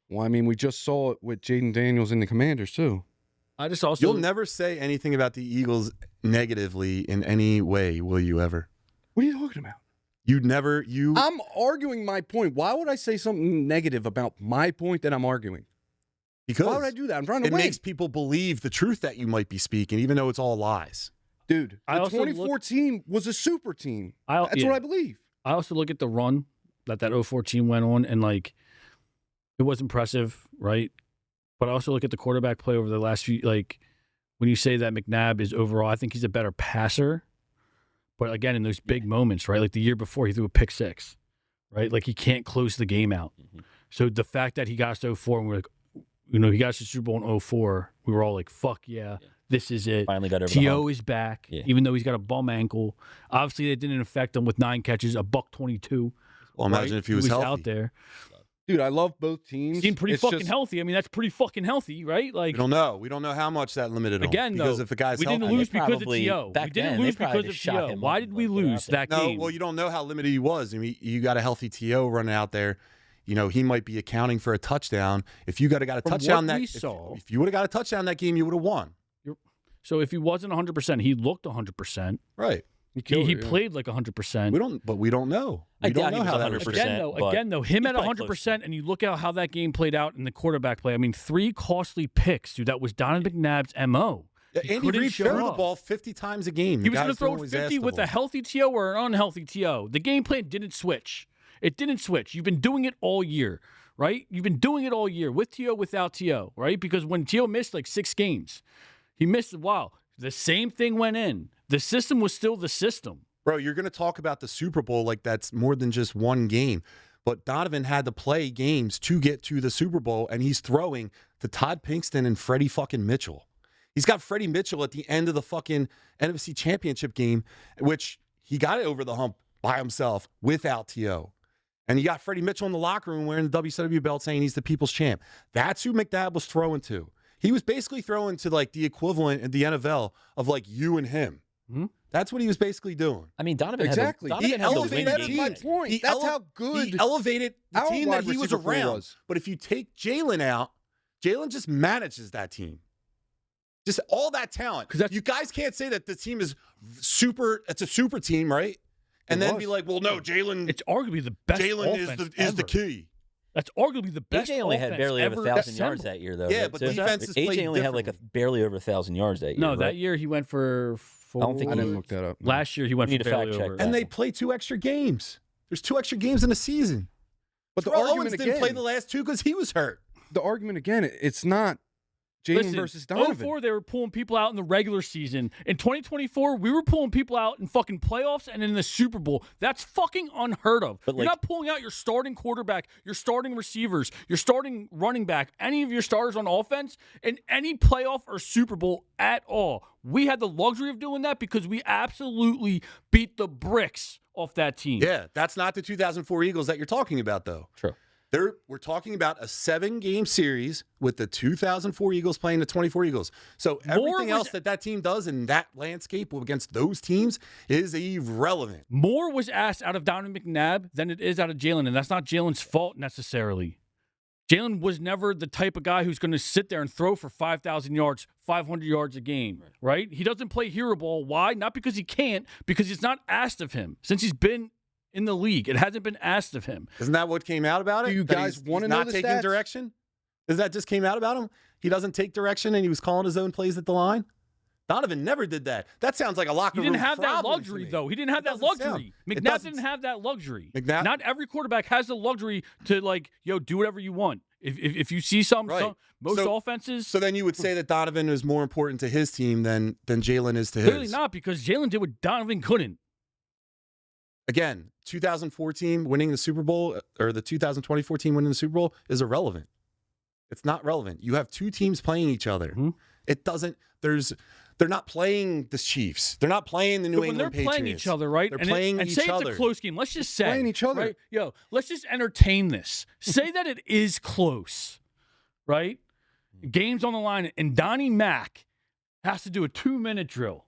Well, I mean, we just saw it with Jaden Daniels and the Commanders, too. I just also You'll never say anything about the Eagles negatively in any way, will you ever? What are you talking about? You I'm arguing my point. Why would I say something negative about my point that I'm arguing? because Why would I do that? I'm trying to it win. makes people believe the truth that you might be speaking, even though it's all lies. Dude, I the also 2014 was a super team. I- That's yeah. what I believe. I also look at the run that 04 team went on, and like it was impressive, right? But I also look at the quarterback play over the last few. Like when you say that McNabb is overall, I think he's a better passer. But again, in those big moments, right? Like the year before, he threw a pick 6, right? Like he can't close the game out. Mhm. So the fact that he got us to 04, and we're like, he got us to Super Bowl in 04, we were all like, fuck yeah. This is it. Finally got over the T.O. hump. is back, Yeah. even though he's got a bum ankle. Obviously, it didn't affect him with 9 catches, a $122. Well, imagine right? if he was healthy. out there. Dude, I love both teams. Seemed pretty It's fucking just- healthy. I mean, that's pretty fucking healthy, right? Like We don't know. We don't know how much that limited him. again, because though, if the guy's we healthy, didn't lose They because of probably- T.O. back We didn't then, they lose probably because of just shot T.O. him Why up did and, we like, put it out lose there. that No, game? well, you don't know how limited he was. I mean, you got a healthy T.O. running out there. You know, he might be accounting for a touchdown. If you got a From touchdown what that we saw- if you would have got a touchdown that game, you would have won. So if he wasn't 100%, he looked 100%. Right. He played like 100%. We don't know. I We don't doubt know he was how that 100%. but Again, though, him he's at probably 100%, and you look at how that game played out in the quarterback play. I mean, 3 costly picks, dude. That was Donovan McNabb's MO. He Andy couldn't Reid show threw the up. ball 50 times a game. He was going to throw 50 with a healthy TO or an unhealthy TO. The game plan didn't switch. It didn't switch. You've been doing it all year, right? You've been doing it all year with TO, without TO, right? Because when TO missed like 6 games, he missed a while. The same thing went in. The system was still the system. Bro, you're going to talk about the Super Bowl like that's more than just one game. But Donovan had to play games to get to the Super Bowl, and he's throwing to Todd Pinkston and Freddie fucking Mitchell. He's got Freddie Mitchell at the end of the fucking NFC Championship game, which he got it over the hump by himself without T.O. And you got Freddie Mitchell in the locker room wearing the WCW belt saying he's the people's champ. That's who McNabb was throwing to. He was basically throwing to like the equivalent in the NFL of like you and him. Hmm? That's what he was basically doing. I mean, Donovan Exactly. had He the, Donovan had the elevated win that game. team. my point. He That's how good he elevated the our team that wide he was receiver core around. was. But if you take Jalen out, Jalen just manages that team. Just all that talent. 'Cause that's- You guys can't say that the team is super. It's a super team, right? And It then was. be like, well, no, Jalen. It's arguably the best Jalen offense is the ever. key. That's arguably the best AJ only had offense barely over ever 1,000 yards assembled. that year, though. Yeah, right? but So defenses AJ played only had like barely over 1,000 yards that year. No, right? that year he went for 4. I don't think I he didn't look that up. Last year he went We for need to barely fact check over. that. And they play 2 extra games. There's 2 extra games in a season. But the Terrell argument Owens didn't play again, the last 2 because he was hurt. the argument again, it's not Jalen Listen, versus Donovan. 04, they were pulling people out in the regular season. In 2024, we were pulling people out in fucking playoffs and in the Super Bowl. That's fucking unheard of. But, You're like- not pulling out your starting quarterback, your starting receivers, your starting running back, any of your starters on offense in any playoff or Super Bowl at all. We had the luxury of doing that because we absolutely beat the bricks off that team. Yeah, that's not the 2004 Eagles that you're talking about, though. True. We're talking about a 7-game series with the 2004 Eagles playing the 24 Eagles. So everything else that team does in that landscape against those teams is irrelevant. More was asked out of Donovan McNabb than it is out of Jalen, and that's not Jalen's fault necessarily. Jalen was never the type of guy who's going to sit there and throw for 5,000 yards, 500 yards a game, right? He doesn't play hero ball. Why? Not because he can't, because it's not asked of him. Since he's been in the league, it hasn't been asked of him. Isn't that what came out about it? Do you That guys he's wanna know not the taking stats? direction? Is that just came out about him? He doesn't take direction and he was calling his own plays at the line? Donovan never did that. That sounds like a locker He room didn't have that problem to luxury, me. though. He didn't have It that doesn't sound- luxury. it McNabb doesn't- didn't have that luxury. McNabb- Not every quarterback has the luxury to, like, do whatever you want. If you see Right. most So- offenses, So then you would say that Donovan is more important to his team than Jalen is to his. clearly not, because Jalen did what Donovan couldn't. Again, 2014 winning the Super Bowl or the 2024 team winning the Super Bowl is irrelevant. It's not relevant. You have 2 teams playing each other. Mhm. It doesn't. They're not playing the Chiefs. They're not playing the New When they're England Patriots. playing each other, right? They're and playing and each say other. it's a close game. Let's just say playing each other. Right? Yo, let's just entertain this. Say that it is close, right? Game's on the line, and Donnie Mack has to do a 2-minute drill.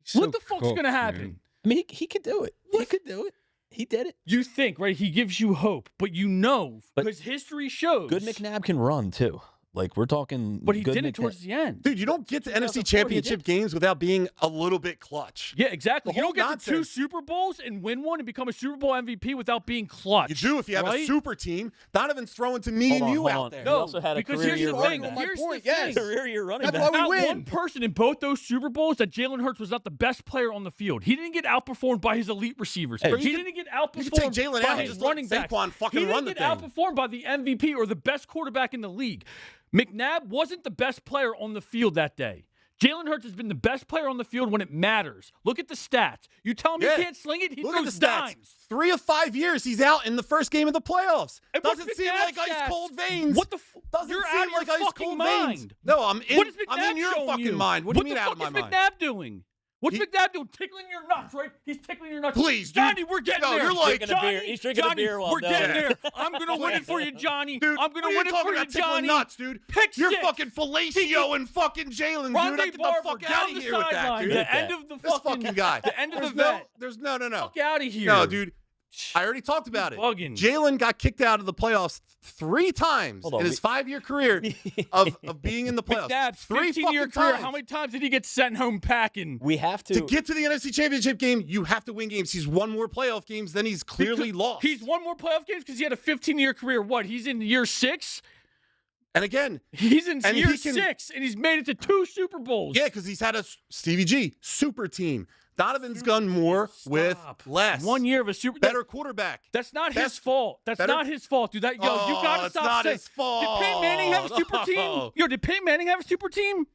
He's What so the fuck's cooked, gonna man. happen? I mean, he could do it. He could do it. He did it. You think, right? He gives you hope, but you know, But because history shows. Good McNabb can run, too. Like, we're talking. But he good did it McNabb. towards the end. Dude, you don't get to NFC 2004 he Championship did. games without being a little bit clutch. Yeah, exactly. The You whole don't get to 2 nonsense. Super Bowls and win one and become a Super Bowl MVP without being clutch. You do if you have a right? super team. Donovan's throwing to me Hold and on, you hold out on. there. He No, also had a because career here's year the running thing. back. Here's My point, the thing. yes. Career year running That's back. why we Not win. one person in both those Super Bowls that Jalen Hurts was not the best player on the field. He didn't get outperformed by his elite receivers. Hey, he you didn't get you outperformed can take Jalen by out and his just let running backs. Saquon fucking He run didn't the get thing. outperformed by the MVP or the best quarterback in the league. McNabb wasn't the best player on the field that day. Jalen Hurts has been the best player on the field when it matters. Look at the stats. You tell me Yeah. he can't sling it, he Look at throws the stats. dimes. 3 of 5 years he's out in the first game of the playoffs. And what's Doesn't seem McNabb's like stats? ice cold veins. What the Doesn't You're seem out of your like ice fucking cold mind. veins. No, I'm in. What is McNabb I'm in your showing fucking you? mind. What do you mean the out of fuck my is mind? McNabb doing? What's McNabb doing? Tickling your nuts, right? He's tickling your nuts. Please, dude. Johnny, we're getting there. You're like drinking a beer. He's drinking a beer while we're doing getting it. there. I'm gonna win it for you, Johnny. Dude, I'm gonna what are win you it talking for you, about tickling Johnny. nuts, dude. Pick You're six. fucking fellatio and fucking Jalen, dude. Rondé Get the Barber fuck out down of the here with that, sideline. dude. The end of the This fucking guy. The end of the There's vet. There's no. Fuck out of here. No, dude. I already talked about it. Bugging. Jalen got kicked out of the playoffs 3 times Hold on, in his 5-year career of being in the playoffs. McNabb's 3 15-year fucking career. times. How many times did he get sent home packing? We have To get to the NFC Championship game, you have to win games. He's won more playoff games than he's clearly lost. He's won more playoff games because he had a 15-year career. What? He's in year 6? And again, He's in And year he can- 6, and he's made it to 2 Super Bowls. yeah, because he's had a Stevie G super team. Donovan's done more with less. 1 year of a Super Better quarterback. That's not his Best- fault. That's better- not his fault, dude. That you gotta it's stop not saying. his fault. Did Peyton Manning have a super team? No. Yo, did Peyton Manning have a super team?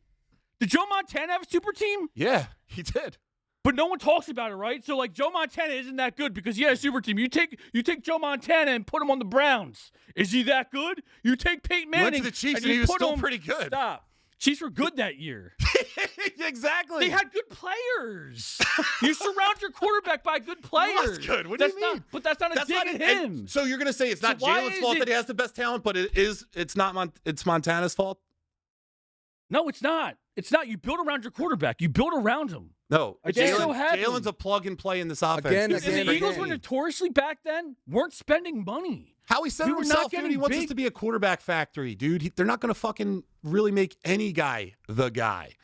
Did Joe Montana have a super team? Yeah, he did. But no one talks about it, right? So like Joe Montana isn't that good because he had a super team. You take Joe Montana and put him on the Browns. Is he that good? You take Peyton He went Manning to the Chiefs and and you he was put still him- pretty good. Stop. Chiefs were good that year. Exactly. They had good players. You surround your quarterback by good players. Well, that's good. What do you That's not- mean? But that's not a dig not at it. him. And so you're gonna say it's not So why Jalen's is fault it- that he has the best talent, but it's not it's Montana's fault? No, it's not. It's not. You build around your quarterback. You build around him. No. It just so happened. Jalen's a plug and play in this offense. Again, This And is the Eagles crazy. were notoriously back then weren't spending money. How he said We it were not himself, dude. getting He wants us big. to be a quarterback factory, dude. They're not going to fucking really make any guy the guy.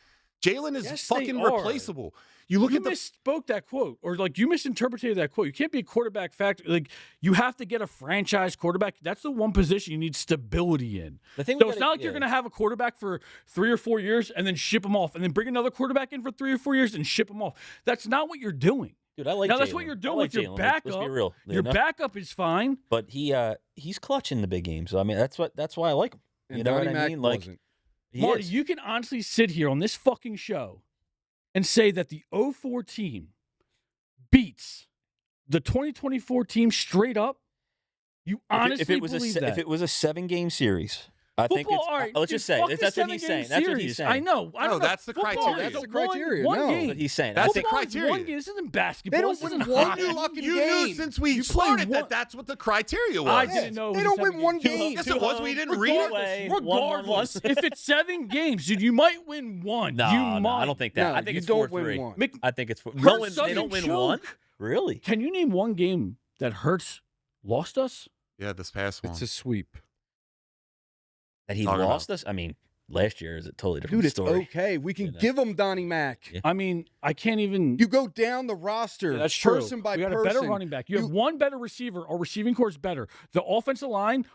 Jalen is Yes, they fucking are. replaceable. You look You at the misspoke that quote, or like you misinterpreted that quote. You can't be a quarterback factory. Like you have to get a franchise quarterback. That's the one position you need stability in. The thing So it's not like you're going to have a quarterback for 3 or 4 years and then ship him off, and then bring another quarterback in for 3 or 4 years and ship him off. That's not what you're doing. Dude, I like Now Jalen. that's what you're doing I like with your Jalen. backup. Let's be real. Your backup is fine. But he's clutch in the big games. So I mean, that's why I like him. And You know Donnie what I Mack mean? Like wasn't. he Marty, is. you can honestly sit here on this fucking show and say that the 04 team beats the 2024 team straight up. You honestly if it was believe a that? if it was a 7-game series, I think it's. all right, let's just say fuck the that's what he's 7-game saying. That's what he's series. saying. I know. I No, don't know. that's the Football criteria. is That's a the criteria. One No. game. But he's saying. That's I the think Football is criteria. one game. This isn't basketball. They don't This win isn't one hockey. fucking You game. knew since we You started play that that's what the criteria was. I didn't know. They it don't was win one 7 games. game. Yes, it was. We didn't read it. Away, Regardless, if it's 7 games, dude, you might win one. No, you no, might. I don't think that. No, I think you it's don't 4-3. win one. Mc- I think it's 4. Hurts No one, they doesn't don't win choke. one. Really? Can you name one game that Hurts lost us? Yeah, this past one. It's a sweep. That he Talking lost us? I mean, last year is a totally different Dude, it's story. okay. We can You know. give them Donnie Mack. Yeah. I mean, I can't even. You go down the roster, Yeah, that's true. person by we got person. a better running back. You have one better receiver. Our receiving core is better. The offensive line,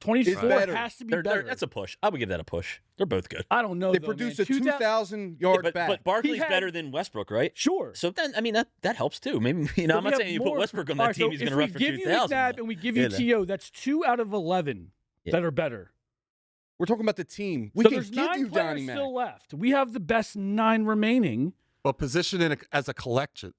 24 better. has to be They're- better. that's a push. I would give that a push. They're both good. I don't know. They though, produce man. a 2,000 yard back. But Barkley's He had- better than Westbrook, right? Sure. So then, I mean, that helps too. Maybe I'm But not we have saying you put more- Westbrook on All that right, team. so He's going to if rush we for give you 2,000. McNabb and we give you T.O., that's 2 out of 11 that are better. We're talking about the team. We So can there's give 9 you players Donnie Mack. still left. We have the best 9 remaining. But position as a collective.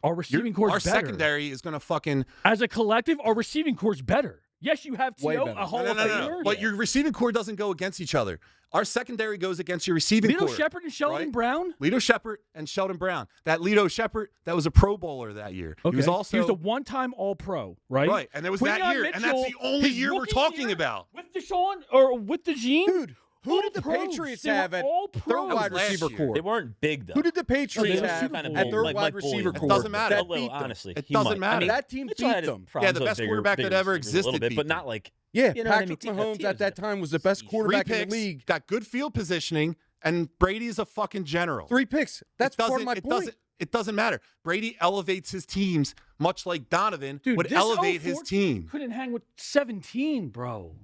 Our receiving core Our is better. secondary is going to fucking. As a collective, our receiving core is better. Yes, you have Way T.O., better. a Hall No, of no, no, Famer. no. But your receiving core doesn't go against each other. Our secondary goes against your receiving Lito core. Shepard and Sheldon right? Brown. Lito Shepard and Sheldon Brown. That Lito Shepard, that was a Pro Bowler that year. Okay. He was also a one-time All-Pro, right? right, and there was that Quinyon year, and that's the Mitchell, only his year we're rookie talking year about. with Deshaun or with DeGene. Dude, who did the All-pros. Patriots They were have at all-pros. third That wide was last receiver year. core? They weren't big though. Who did the Patriots they were have Super at Bowl. third Like wide Mike receiver Boyd. It core? doesn't matter. That Well, beat them. honestly, It he doesn't might. matter. I mean, That team Mitchell beat had them. problems Yeah, the with best bigger quarterback that ever receivers a little existed bit, beat but them. not like Yeah, You know what I Patrick mean? Mahomes T- at that time was the best 3 quarterback in picks, the league. got good field positioning, and Brady's a fucking general. 3 picks. That's part of my it point. doesn't matter. Brady elevates his teams much like Donovan Dude, would this elevate his 04 team. Couldn't hang with 17, bro.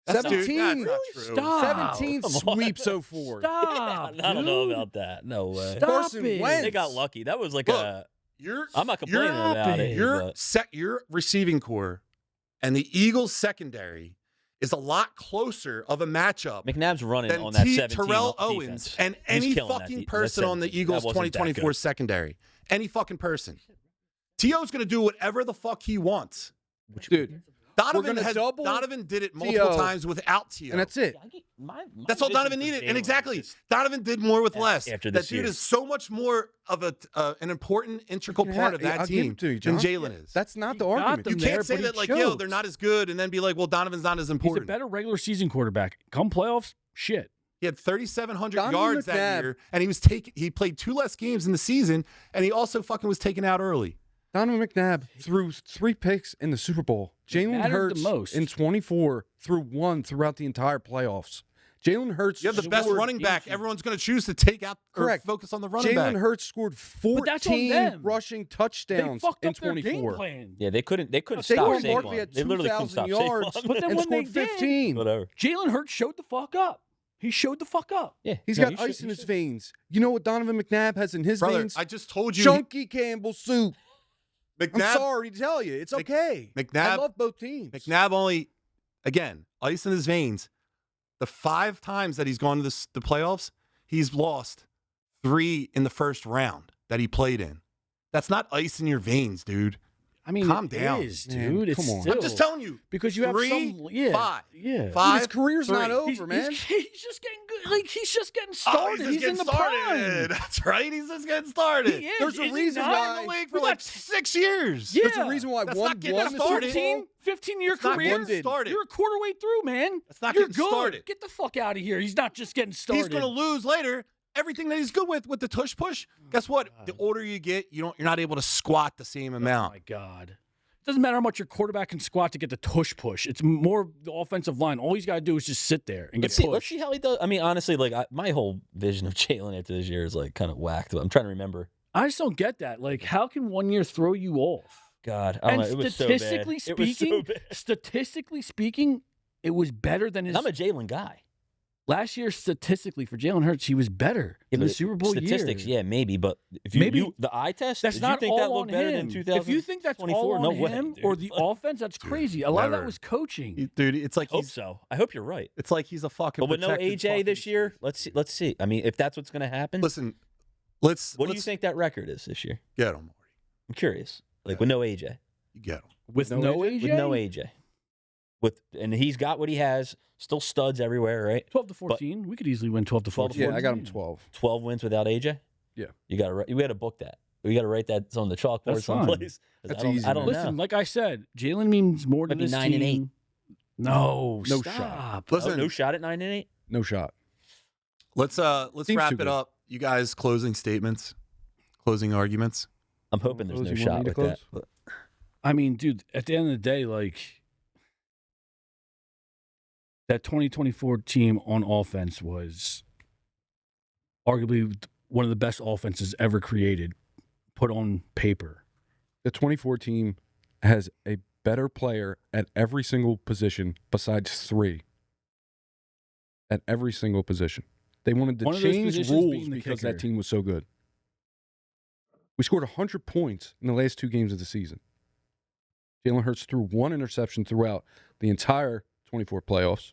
That's not- 17. that's not Really? true. Stop. 17 Come on. sweeps 04. Stop. I don't know dude. about that. No way. Stop Carson it. Wentz. They got lucky. That was like Look, You're, I'm not complaining you're- about it. Your but- your receiving core and the Eagles secondary is a lot closer of a matchup McNabb's running than on that T. 17 Terrell defense. Owens and He's any killing that fucking that person on the 17. Eagles That wasn't that 2024 good. secondary. Any fucking person. T.O.'s going to do whatever the fuck he wants. Dude, Donovan did it multiple times without T.O. And that's it. That's all Donovan needed. And exactly, Donovan did more with less. After That this dude year. is so much more of an important, integral part of that I'll give team it to you, than John. Jalen is. That's not the He got argument. them You there, can't say but that he like, choked. they're not as good, and then be like, well, Donovan's not as He's a important. better regular season quarterback. Come playoffs, shit. He had 3,700 Donovan yards that McNabb- year, and he played 2 less games in the season, and he also fucking was taken out early. Donovan McNabb threw 3 picks in the Super Bowl. Jalen mattered Hurts the most. in 24 threw 1 throughout the entire playoffs. Jalen Hurts You have the best scored- running back. Everyone's going to choose to take out or Correct. focus on the running back. Jalen Hurts scored that's on 14 them. rushing They touchdowns fucked in up their game 24. plan. Yeah, they couldn't They stop were Barkley Saquon. at They literally couldn't 2,000 stop yards Saquon. But then and when scored they did- 15. Whatever. Jalen Hurts showed the fuck up. He showed the fuck up. Yeah, He's no, got he should- ice in he his should. veins. You know what Donovan McNabb has in his Brother, veins? I just told you. Chunky Campbell soup. I'm McNabb, sorry to tell you. It's okay. I McNabb- love both teams. McNabb only, again, ice in his veins. The 5 times that he's gone to the playoffs, he's lost 3 in the first round that he played in. That's not ice in your veins, dude. I mean, Calm it down. is, Man, dude. It's come on. still, I'm just telling you. because you have 3, some, yeah, 5. yeah. 5, His career's 3. not over, He's, man. he's just getting good. Like he's just getting Oh, started. he's just in getting the started. prime. That's right. He's just getting started. He is. There's a Is he reason not? why- In the league We for like got- 6 years. Yeah. There's a reason why That's one not getting won the Super started. Bowl. 15-year It's not career. getting started. You're a quarter way through, man. That's not You're getting good. started. Get the fuck out of here. He's not just getting started. He's going to lose later. Everything that he's good with the tush push. Guess what? The older you get, you're not able to squat the same Oh amount. my god. It doesn't matter how much your quarterback can squat to get the tush push. It's more the offensive line. All he's got to do is just sit there and get pushed. Let's see how he does. I mean, honestly, like my whole vision of Jalen after this year is like kind of whacked. But I'm trying to remember. I just don't get that. Like, how can 1 year throw you off? God, I don't And know. It was so bad. statistically It was so speaking, bad. statistically speaking, it was better than his I'm a Jalen guy. last year. Statistically, for Jalen Hurts, he was better in the but Super Bowl statistics, year. yeah, maybe. But if Maybe- the eye test, That's did not you think all that on looked better him. than 2024? If you think that's all on no way, him dude. or the offense, that's crazy. A lot of that never. was coaching. Dude, it's like Hope so. I hope you're right. It's like he's a fucking. But with no protected AJ this fucking- year, let's see. Let's see. I mean, if that's what's going to happen, Listen, what do you let's think that record is this year? get him, Marty. I'm curious. Like with no AJ, You get him. With no AJ? with no AJ, and he's got what he has. Still studs everywhere, right? 12 to 14. We could easily win 12 to 12 to 14. Yeah, I got him 12. 12 wins without AJ. Yeah. You got to. We got to book that. We got to write that on the chalkboard That's fine. someplace. 'Cause That's I don't, easy, I don't man. Listen, know. like I said, Jalen means more to Might be this 9 and team. No, No stop. shot. Listen, Oh, no shot at 9-8. No shot. let's Seems wrap too it good. up. You guys, closing statements, closing arguments. I'm hoping there's no Close, you want shot me with to that. close? But I mean, dude, at the end of the day, like that 2024 team on offense was arguably one of the best offenses ever created, put on paper. The 24 team has a better player at every single position besides 3. At every single position. They wanted to One of those change positions rules being the because kicker. that team was so good. We scored 100 points in the last 2 games of the season. Jalen Hurts threw 1 interception throughout the entire 24 playoffs.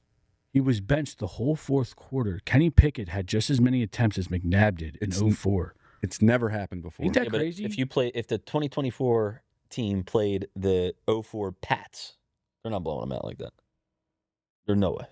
He was benched the whole fourth quarter. Kenny Pickett had just as many attempts as McNabb did in It's- 04. It's never happened before. Ain't that yeah, but crazy? if the 2024 team played the 04 Pats, they're not blowing them out like that. There's no way.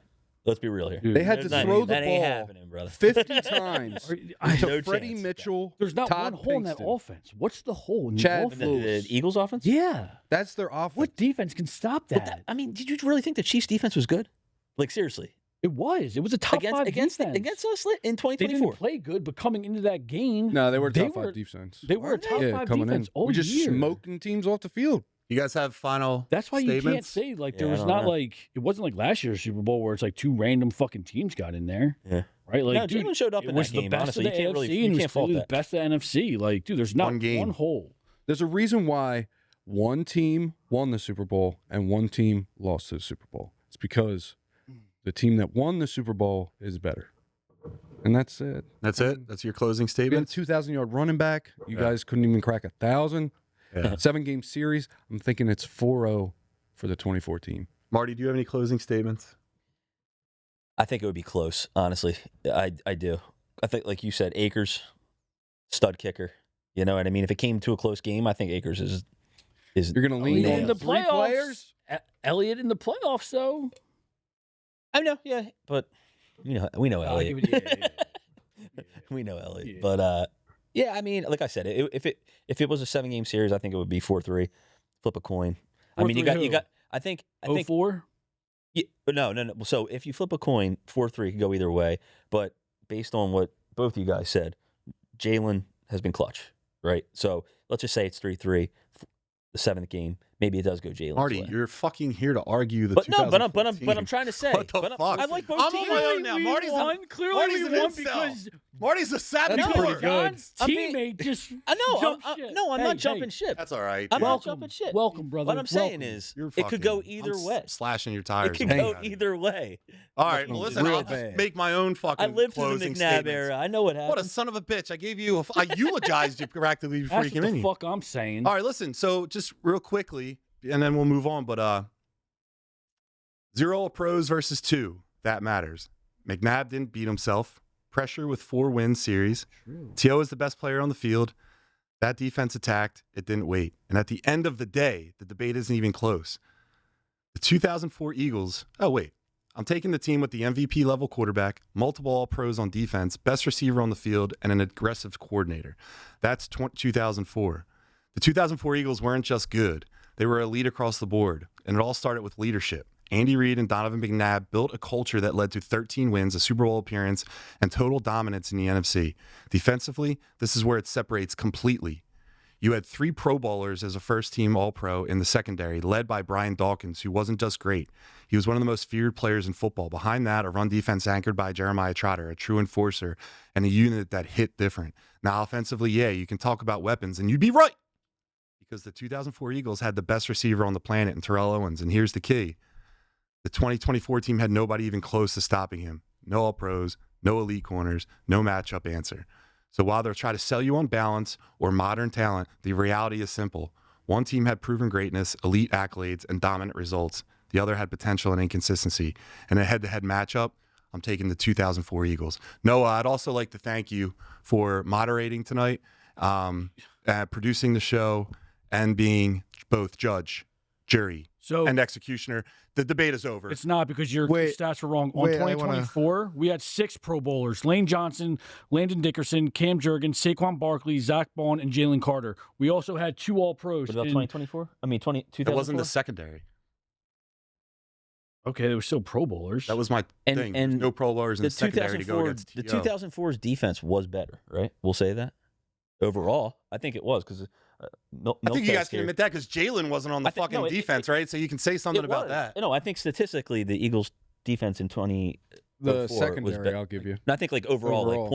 Let's be real here. Dude, They had to There's not- throw the that ain't ball happening, brother. 50 times I- to No Freddie chance. Mitchell. There's not Todd one hole in that Pinkston. offense. What's the hole in the Chad offense? The Eagles offense? Yeah. That's their offense. What defense can stop But that? I mean, did you really think the Chiefs defense was good? Like seriously, It was. It was a top five against defense. us in They 2024. didn't play good, but coming into that game, No, they were They top were- 5 defense. they were a Weren't they? top Yeah, five coming defense in. all We just year. smoking teams off the field. You guys have final. That's why you can't statements? say like Yeah, there I was don't not know. like it wasn't like last year's Super Bowl where it's like 2 random fucking teams got in there, Yeah. right? Like, No, dude, Jalen showed up it in was that the game. best Honestly, of you the can't AFC really, you and can't was fault clearly that. the best of the NFC. Like, dude, there's not One game. one hole. There's a reason why one team won the Super Bowl and one team lost to the Super Bowl. It's because the team that won the Super Bowl is better. And that's it. That's it. That's your closing We had a statement. 2,000-yard running back. You Yeah. guys couldn't even crack 1,000. Yeah. 7-game series. I'm thinking it's 4-0 for the 24 team. Marty, do you have any closing statements? I think it would be close, honestly. I do. I think, like you said, Akers, stud kicker. You know what I mean? If it came to a close game, I think Akers is is You're going to lean nailed. on the three playoffs. players? Elliott in the playoffs, though. I know, yeah, but we know I'll Elliott. give it, yeah. We know Elliott, Yeah. but yeah, I mean, like I said, if it was a 7-game series, I think it would be 4-3. Flip a coin. I mean, you 4-3 who? got. I think 04? Yeah, no. So if you flip a coin, 4-3 could go either way. But based on what both of you guys said, Jalen has been clutch, right? So let's just say it's 3-3, the 7th game. Maybe it does go Jalen's Marty, way. you're fucking here to argue the But no, but I'm 2014. trying to say. What the but fuck? I like both I'm teams. on my own now. Marty's Clearly we an won incel. because Marty's a savage That's whore. pretty good. John's I'm being- teammate just I know. jumped I'm ship. not Hey, jumping ship. That's all right. I'm dude. not jumping ship. Welcome, brother. What I'm saying Welcome. is, You're it could go fucking- either I'm way. slashing your It tires. could man. go either way. All right, well, listen, I'll Real just bad. make my own fucking I lived through the closing McNabb statements. era. I know what happened. What a son of a bitch. I gave you, I eulogized you practically before That's you what came the in. fuck I'm saying. All right, listen, so just real quickly, and then we'll move on, but 0 All-Pros versus 2, that matters. McNabb didn't beat himself. Pressure with 4-win series. T.O. is the best player on the field. That defense attacked. It didn't wait. And at the end of the day, the debate isn't even close. The 2004 Eagles, I'm taking the team with the MVP level quarterback, multiple All-Pros on defense, best receiver on the field, and an aggressive coordinator. That's 2004. The 2004 Eagles weren't just good. They were elite across the board, and it all started with leadership. Andy Reid and Donovan McNabb built a culture that led to 13 wins, a Super Bowl appearance, and total dominance in the NFC. Defensively, this is where it separates completely. You had 3 Pro Bowlers as a first-team All-Pro in the secondary, led by Brian Dawkins, who wasn't just great. He was one of the most feared players in football. Behind that, a run defense anchored by Jeremiah Trotter, a true enforcer, and a unit that hit different. Now, offensively, yeah, you can talk about weapons, and you'd be right, because the 2004 Eagles had the best receiver on the planet in Terrell Owens, and here's the key. The 2024 team had nobody even close to stopping him. No All-Pros, no elite corners, no matchup answer. So while they're trying to sell you on balance or modern talent, the reality is simple. One team had proven greatness, elite accolades, and dominant results. The other had potential and inconsistency. In a head-to-head matchup, I'm taking the 2004 Eagles. Noah, I'd also like to thank you for moderating tonight, producing the show, and being both judge, jury, and executioner. The debate is over. It's not because your Wait, stats were wrong. On wait, I 2024, we had 6 Pro Bowlers: Lane Johnson, Landon Dickerson, Cam Jurgens, Saquon Barkley, Zach Bond, and Jalen Carter. We also had 2 All-Pros. What about 2024? I mean, 2004? It wasn't the secondary. Okay, they were still Pro Bowlers. That was my thing. There's no Pro Bowlers in the secondary to go against The T.O. 2004's defense was better, right? We'll say that. Overall, I think it was because I think you guys can admit that because Jalen wasn't on the fucking defense, right? So you can say something about that. No, I think statistically the Eagles' defense in 2004 The was secondary, better. I'll give you. And I think like overall, like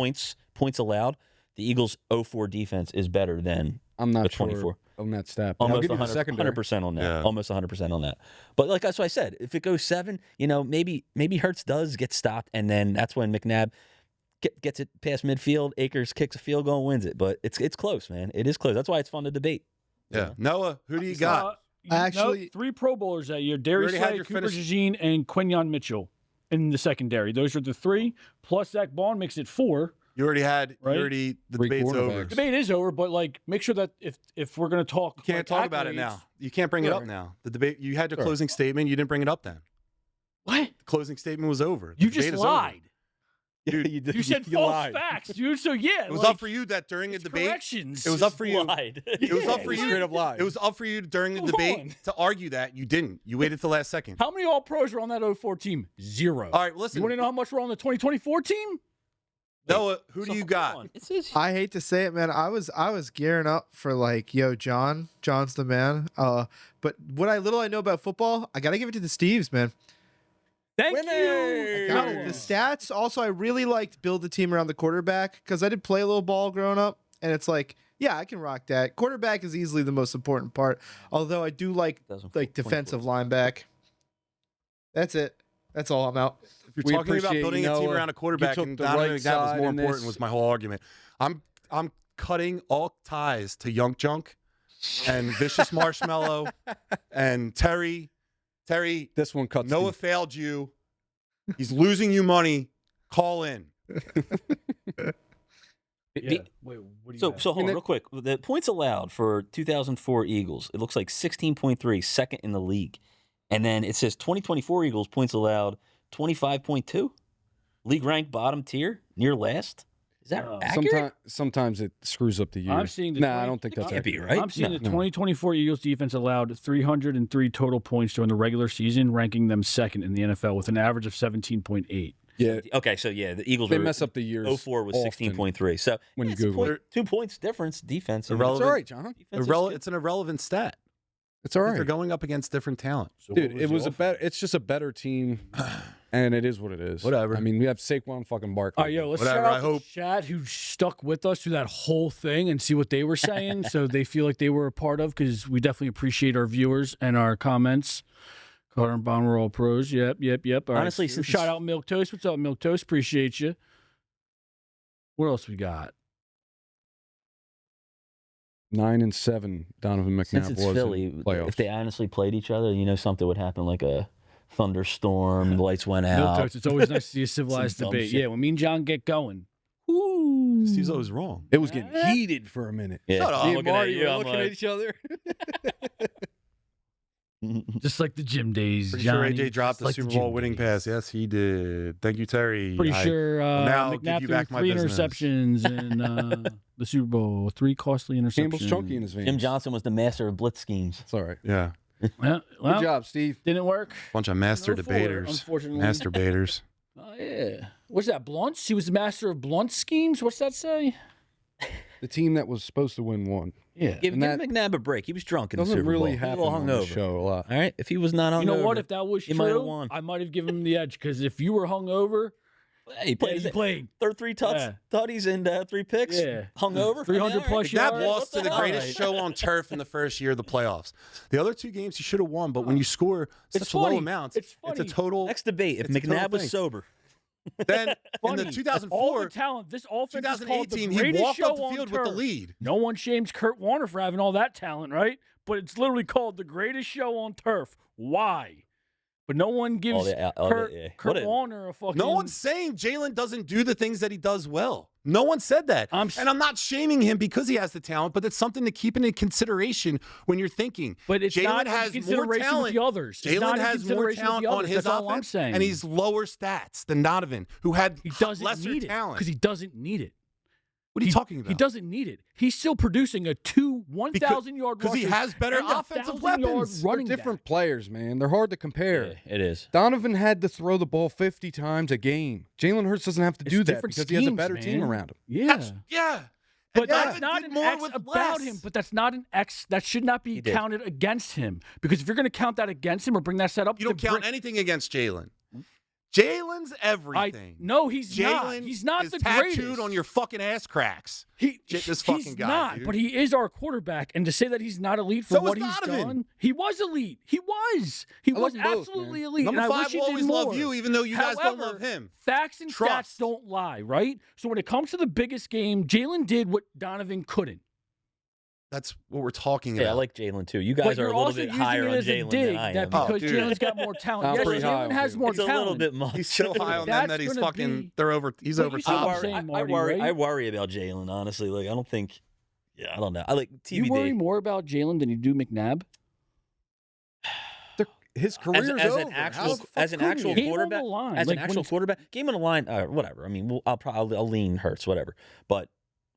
points allowed, the Eagles' 04 defense is better than I'm not the sure 24. on that stat. I'll Almost give you the secondary. 100% on that. Yeah. Almost 100% on that. But like that's what I said. If it goes 7, maybe Hurts does get stopped, and then that's when McNabb gets it past midfield. Akers kicks a field goal and wins it. But it's close, man. It is close. That's why it's fun to debate. Yeah. Noah, who do you got? Actually- 3 Pro Bowlers that year: Darius already had Slay, your Cooper finish. Jean, and Quinyon Mitchell in the secondary. Those are the 3. Plus Zach Bond makes it 4. You already had. Right? The 3 debate's over. cornerbacks. Debate is over, but like, make sure that if we're gonna talk, You can't like, talk about it accolades- now. You can't bring it up Sure. now. The debate. You had your Sure. closing statement. You didn't bring it up then. What? The closing statement was over. The You debate just is over. lied. Dude, You said you false lied. facts, dude. So yeah, It was like, up for you that during the it's debate. corrections. It was up for you. Lied. It was up for Yeah, you. straight up lied. It was up for you during the Hold debate on. to argue that. You didn't. You waited till the last second. How many All Pros are on that 04 team? 0. All right, listen. You want to know how much were on the 2024 team? Noah, who do So, you hold got? on. It's I hate to say it, man. I was gearing up for like, John's the man. But what I know about football, I gotta give it to the Steves, man. Thank I got it. The stats. Also, I really liked build the team around the quarterback because I did play a little ball growing up, and it's like, yeah, I can rock that. Quarterback is easily the most important part. Although I do like 2004. defensive lineback. That's it. That's all. I'm out. If you're We talking about appreciate building you, a team Noah. around a quarterback, You took and the Donovan right McNabb was side more in important, this. was my whole argument. I'm cutting all ties to Yunkjunk and Vicious Marshmallow and Terry. Terry, This one cuts Noah deep. failed you. He's losing you money. Call in. Yeah. Wait, what do you So have? hold on real quick. The points allowed for 2004 Eagles, it looks like 16.3, second in the league. And then it says 2024 Eagles points allowed 25.2, league ranked bottom tier, near last. Is that accurate? Sometimes it screws up the years. I'm seeing I don't think that's can't be accurate. right. I'm seeing the 2024 Eagles defense allowed 303 total points during the regular season, ranking them second in the NFL with an average of 17.8. Yeah. Okay, so the Eagles They mess up the years. 04 was 16.3. So when you it's a Google it. 2 points difference defense. Irrelevant. It's all right, John. It's an irrelevant stat. It's all right. They're going up against different talent. So Dude, it was a better. It's just a better team, and it is what it is. Whatever. I mean, we have Saquon fucking Barkley. All right, yo, let's Whatever, shout I out hope. the chat who stuck with us through that whole thing and see what they were saying, so they feel like they were a part of, because we definitely appreciate our viewers and our comments. Carter and Bond, we're all pros. Yep. All right. Honestly, So since shout out Milk Toast. What's up, Milk Toast? Appreciate you. What else we got? 9-7. Donovan Since McNabb it's was Philly, in playoffs. if they honestly played each other, something would happen, like a thunderstorm, the lights went Milk out. Toast. It's always nice to see a civilized Some dumb debate. shit. Yeah, when me and John get going. Ooh. Steve's always wrong. It was getting heated for a minute. Yeah. Shut up. I'm Me and looking at Marty you, were I'm looking like- at each other. Just like the gym days, Pretty Johnny. sure AJ dropped Just the like Super gym Bowl winning days. pass. Yes, he did. Thank you, Terry. Pretty sure now give McNabb you threw back my 3 business. interceptions in the Super Bowl. 3 costly interceptions. Campbell's chunky in his veins. Jim Johnson was the master of blitz schemes. It's all right. Yeah, Well, Good job, Steve. didn't work. bunch of master 4, debaters. unfortunately. Masturbators. Oh, yeah. What's that, blunts? He was the master of blunt schemes? What's that say? The team that was supposed to win won. Yeah. Give And that McNabb a break. He was drunk in the Doesn't Super Bowl. really He was a happen little on the hungover. show a lot. All right, if he was not hungover, You know what? If that was he might have true, won. I might have given him the edge, because if you were hungover, He played. he played. Third 3 tutties and 3 picks. Yeah. Hungover. 300 plus McNabb yards. lost to the hell? greatest Right. show on turf in the first year of the playoffs. The other 2 games he should have won, but when you score It's such low funny. amounts, It's a funny. total. Next debate: if It's a total McNabb was thing. sober. Then in Funny. the All 2004, the talent. This offense is called the 2018, he greatest walked show up the on field with the turf. lead. No one shames Kurt Warner for having all that talent, right? But it's literally called the greatest show on turf. Why? But no one gives Kurt Warner a fucking... No one's saying Jalen doesn't do the things that he does well. No one said that. And I'm not shaming him because he has the talent, but it's something to keep into consideration when you're thinking. But it's Jalen not has in more consideration talent. with the others. It's not Jalen in has more consideration with talent the on others. his That's all I'm offense, saying. and he's lower stats than Donovan, who had He doesn't lesser need it talent. because he doesn't need it. What are you talking about? He doesn't need it. He's still producing a 1,000-yard because he has better offensive weapons. They're different players, man. They're hard to compare. Yeah, it is. Donovan had to throw the ball 50 times a game. Jalen Hurts doesn't have to do that different because he has a schemes, better team man. around him. Yeah. Yeah. But And that's Donovan not did an more X with about less. him. But that's not an X. That should not be did. counted against him. Because if you're going to count that against him or bring that set up, You don't count anything against Jalen. Jalen's everything. No, he's not. Jalen He's not is the tattooed greatest. on your fucking ass cracks. This fucking he's guy, not, dude. but he is our quarterback. And to say that he's not elite for So was what he's Donovan. done, he was elite. He was. He I love was them both, absolutely man. elite. Number and I 5 wish he will did always more. love you, even though you guys don't However, love him. Facts and Trust. stats don't lie, right? So when it comes to the biggest game, Jalen did what Donovan couldn't. That's what we're talking Yeah, I about. like Jalen too. You But guys are you're a little also bit using higher it on as a Jalen dig than I that am. because dude. Jalen's got more talent. I'm Yes, pretty high Jalen on has Jalen. more It's a talent. little bit much. He's so high on them That's that he's gonna fucking. be- They're over. He's But over you see what top. I'm saying, I Marty, worry. right? I worry about Jalen. Honestly, like I don't think. Yeah, I don't know. I like You TBD. worry more about Jalen than you do McNabb? His career's as over. an How actual the fuck as an couldn't actual you? Game on quarterback, the line. as Like, an when actual it's- quarterback, game on the line, whatever. I mean, I'll lean Hurts, whatever. But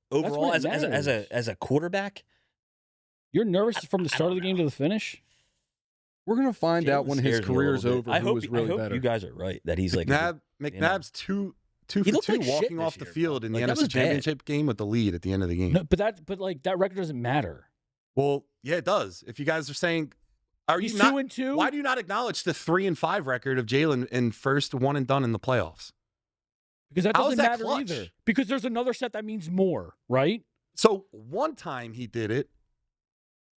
overall, when it as a quarterback, You're nervous from the start of the game to the finish? We're gonna find out Jalen when his scares me a career's little bit. over. I who hope, was really I hope better. you guys are right that he's like McNabb's two He for looked two like shit walking this off the year, field bro. in the Like, that NFC was bad. Championship game with the lead at the end of the game. No, but that record doesn't matter. Well, yeah, it does. If you guys are saying, are He's you not? 2-2. Why do you not acknowledge the 3-5 record of Jalen in first one and done in the playoffs? Because that How doesn't is that matter clutch? either. Because there's another set that means more, right? So one time he did it.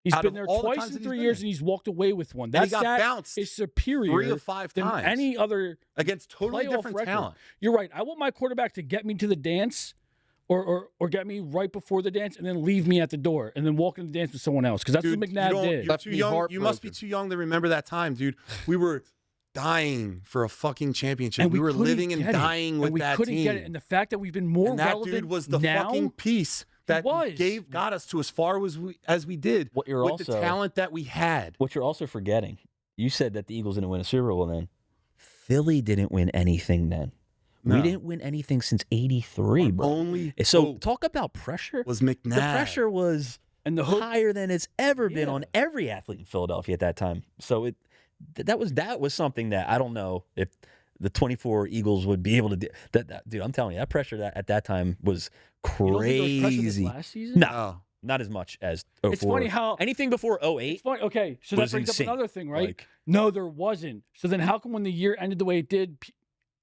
He's Out been of there all the twice times in that he's 3 been years there. and he's walked away with one. And That he got stat bounced is superior 3 of 5 than times any other against totally playoff different record. talent. You're right. I want my quarterback to get me to the dance or get me right before the dance and then leave me at the door and then walk in the dance with someone else because that's Dude, what McNabb did. You're Left too me young. You must be heartbroken. too young to remember that time, dude. We were dying for a fucking championship. And we were couldn't living and get it. dying with and we that couldn't team. get it. And the fact that we've been more And that relevant dude was the now, fucking piece that got us to as far as we did What you're with also, the talent that we had. What you're also forgetting, you said that the Eagles didn't win a Super Bowl then. Philly didn't win anything then. No. We didn't win anything since '83, bro. Only So hope talk about pressure. was McNabb. The pressure was and the hope, higher than it's ever been Yeah. on every athlete in Philadelphia at that time. So that was something that I don't know if the 24 Eagles would be able to do. That dude, I'm telling you, that pressure at that time was you don't think there was pressure this crazy. last season? No, Oh. not as much as 04. It's funny how anything before 08 it's funny. Okay, so that was brings insane. up another thing, right? Like, No, there wasn't. So then, how come when the year ended the way it did,